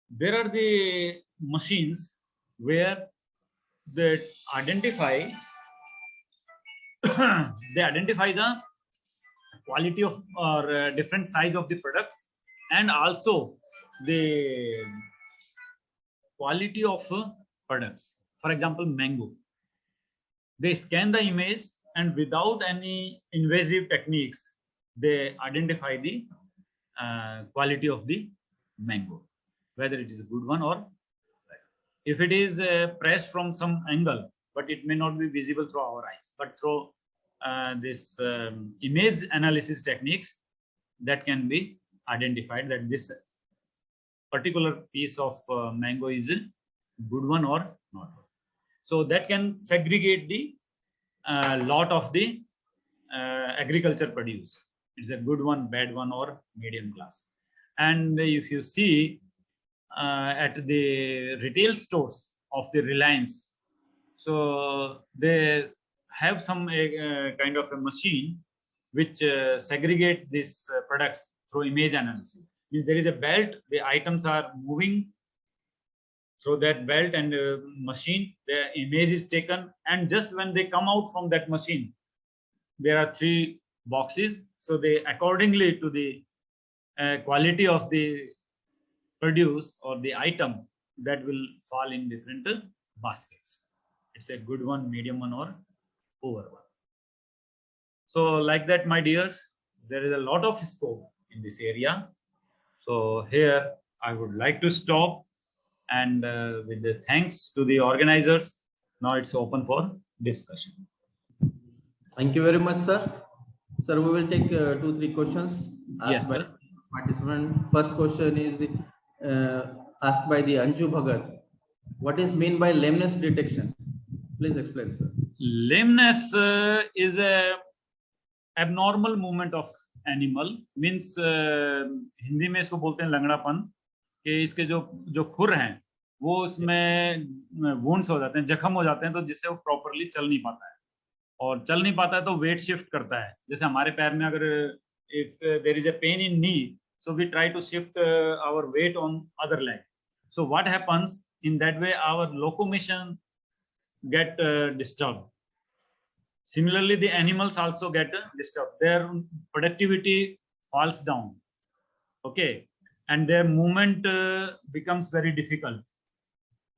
There are the machines where they identify the quality of or different size of the products, and also the quality of products. For example, mango. They scan the image, and without any invasive techniques, they identify the quality of the mango, whether it is a good one or if it is pressed from some angle, but it may not be visible through our eyes, but through this image analysis techniques, that can be identified that this particular piece of mango is a good one or not. So that can segregate the lot of the agriculture produce. It's a good one, bad one, or medium class. And if you see at the retail stores of the Reliance, so they have some kind of a machine which segregate these products through image analysis. Means there is a belt, the items are moving through that belt and machine, the image is taken, and just when they come out from that machine, there are 3 boxes. So they accordingly to the quality of the produce or the item, that will fall in different baskets. It's a good one, medium one, or poor one. So like that, my dears, there is a lot of scope in this area. So here I would like to stop, and with the thanks to the organizers, now it's open for discussion. Thank you very much, sir. Sir, we will take 2-3 questions asked by participant. First question is asked by the Anju Bhagat. What is mean by lameness detection? Please explain, sir. Lameness is a abnormal movement of animal. Means Hindi में इसको बोलते हैं लंगड़ापन, कि इसके जो खुर हैं वो उसमें वुंड्स हो जाते हैं, जख्म हो जाते हैं, तो जिससे वो प्रॉपरली चल नहीं पाता है, और चल नहीं पाता है तो वेट शिफ्ट करता है. जैसे हमारे पैर में अगर if there is a pain in knee, so we try to shift our weight on other leg. So what happens in that way, our locomotion get disturbed. Similarly, the animals also get disturbed. Their productivity falls down. Okay, and their movement becomes very difficult.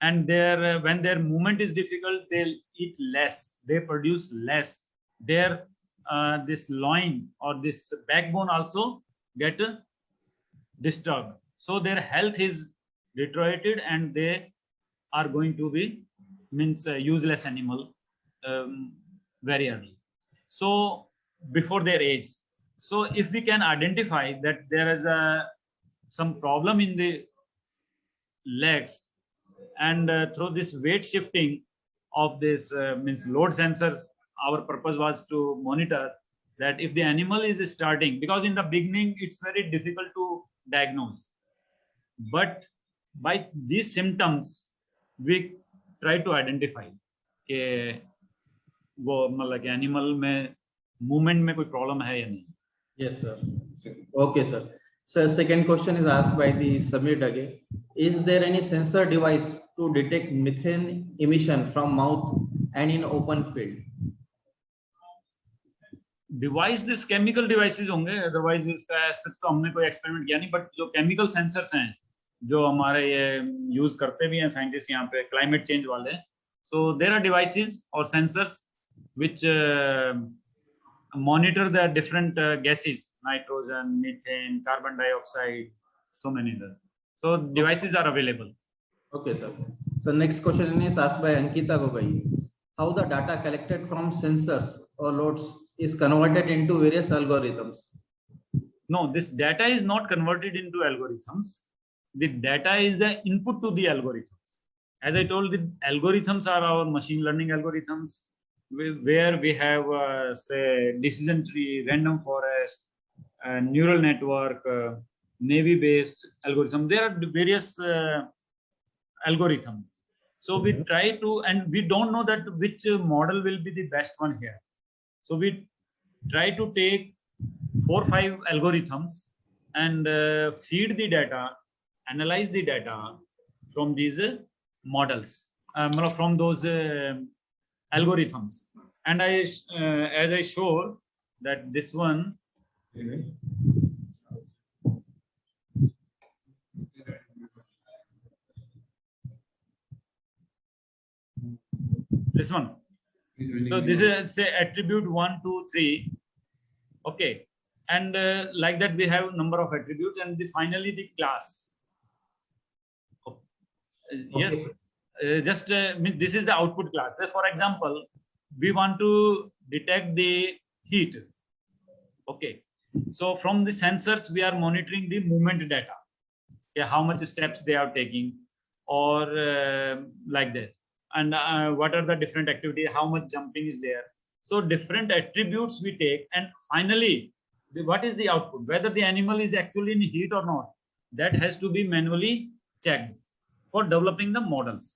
And their when their movement is difficult, they'll eat less. They produce less. Their this loin or this backbone also get disturbed. So their health is deteriorated, and they are going to be means useless animal very early. So before their age. So if we can identify that there is some problem in the legs, and through this weight shifting of this means load sensors, our purpose was to monitor that if the animal is starting, because in the beginning it's very difficult to diagnose, but by these symptoms we try to identify कि वो मतलब animal में movement में कोई problem है या नहीं. Yes, sir. Okay, sir. Sir, second question is asked by the Samir Dage. Is there any sensor device to detect methane emission from mouth and in open field? Device this chemical devices होंगे, otherwise इसका ऐसा तो हमने कोई experiment किया नहीं, but जो chemical sensors हैं जो हमारे ये यूज करते भी हैं साइंटिस्ट यहाँ पे क्लाइमेट चेंज वाले, सो देयर आर डिवाइसेस और sensors which monitor the different gases, nitrogen, methane, carbon dioxide, so many others. So devices are available. Okay, sir. So next question is asked by Ankita Gogai. How the data collected from sensors or loads is converted into various algorithms? No, this data is not converted into algorithms. The data is the input to the algorithms. As I told, the algorithms are our machine learning algorithms, where we have say decision tree, random forest, neural network, navy based algorithm. There are various algorithms. So we try to, and we don't know that which model will be the best one here. So we try to take 4 or 5 algorithms and feed the data, analyze the data from these models, from those algorithms. And I as I showed that this one this one, so this is say attribute 1 2 3, okay, and like that we have number of attributes, and finally the class. Yes, just this is the output class. Say for example, we want to detect the heat. Okay, so from the sensors we are monitoring the movement data. Okay, how much steps they are taking, or like that, and what are the different activities, how much jumping is there. So different attributes we take, and finally what is the output, whether the animal is actually in heat or not, that has to be manually checked for developing the models.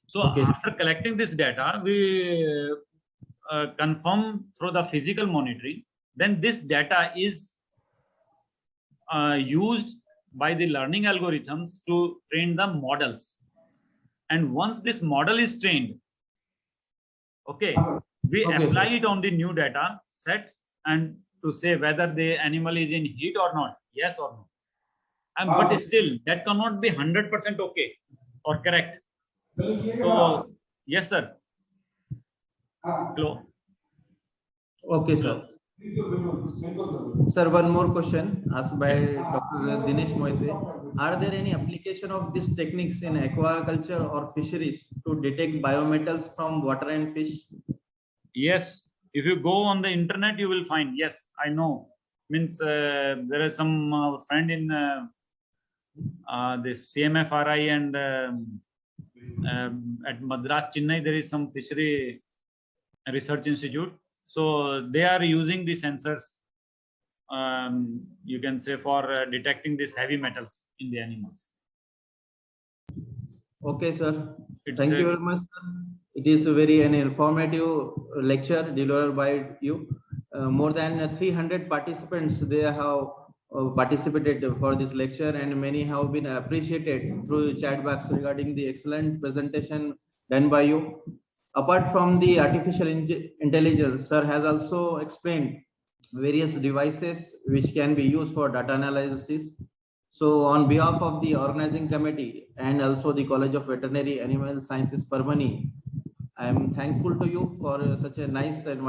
So okay, after collecting this data, we confirm through the physical monitoring. Then this data is used by the learning algorithms to train the models. And once this model is trained, okay, we apply it on the new data set and to say whether the animal is in heat or not, yes or no. But still, that cannot be 100% okay or correct. So, yes, sir. Hello. Okay, sir. Sir, one more question asked by Dr. Dinesh Moite. Are there any application of these techniques in aquaculture or fisheries to detect biometals from water and fish? Yes. If you go on the internet, you will find. Yes, I know. Means there is some friend in this CMFRI and at Madras, Chennai, there is some fishery research institute. So they are using the sensors, you can say, for detecting these heavy metals in the animals. Okay, sir. Thank you very much, sir. It is a very an informative lecture delivered by you. More than 300 participants they have participated for this lecture, and many have been appreciated through chat box regarding the excellent presentation done by you. Apart from the artificial intelligence, sir has also explained various devices which can be used for data analysis. So on behalf of the organizing committee and also the College of Veterinary Animal Sciences, Parmani, I am thankful to you for such a nice and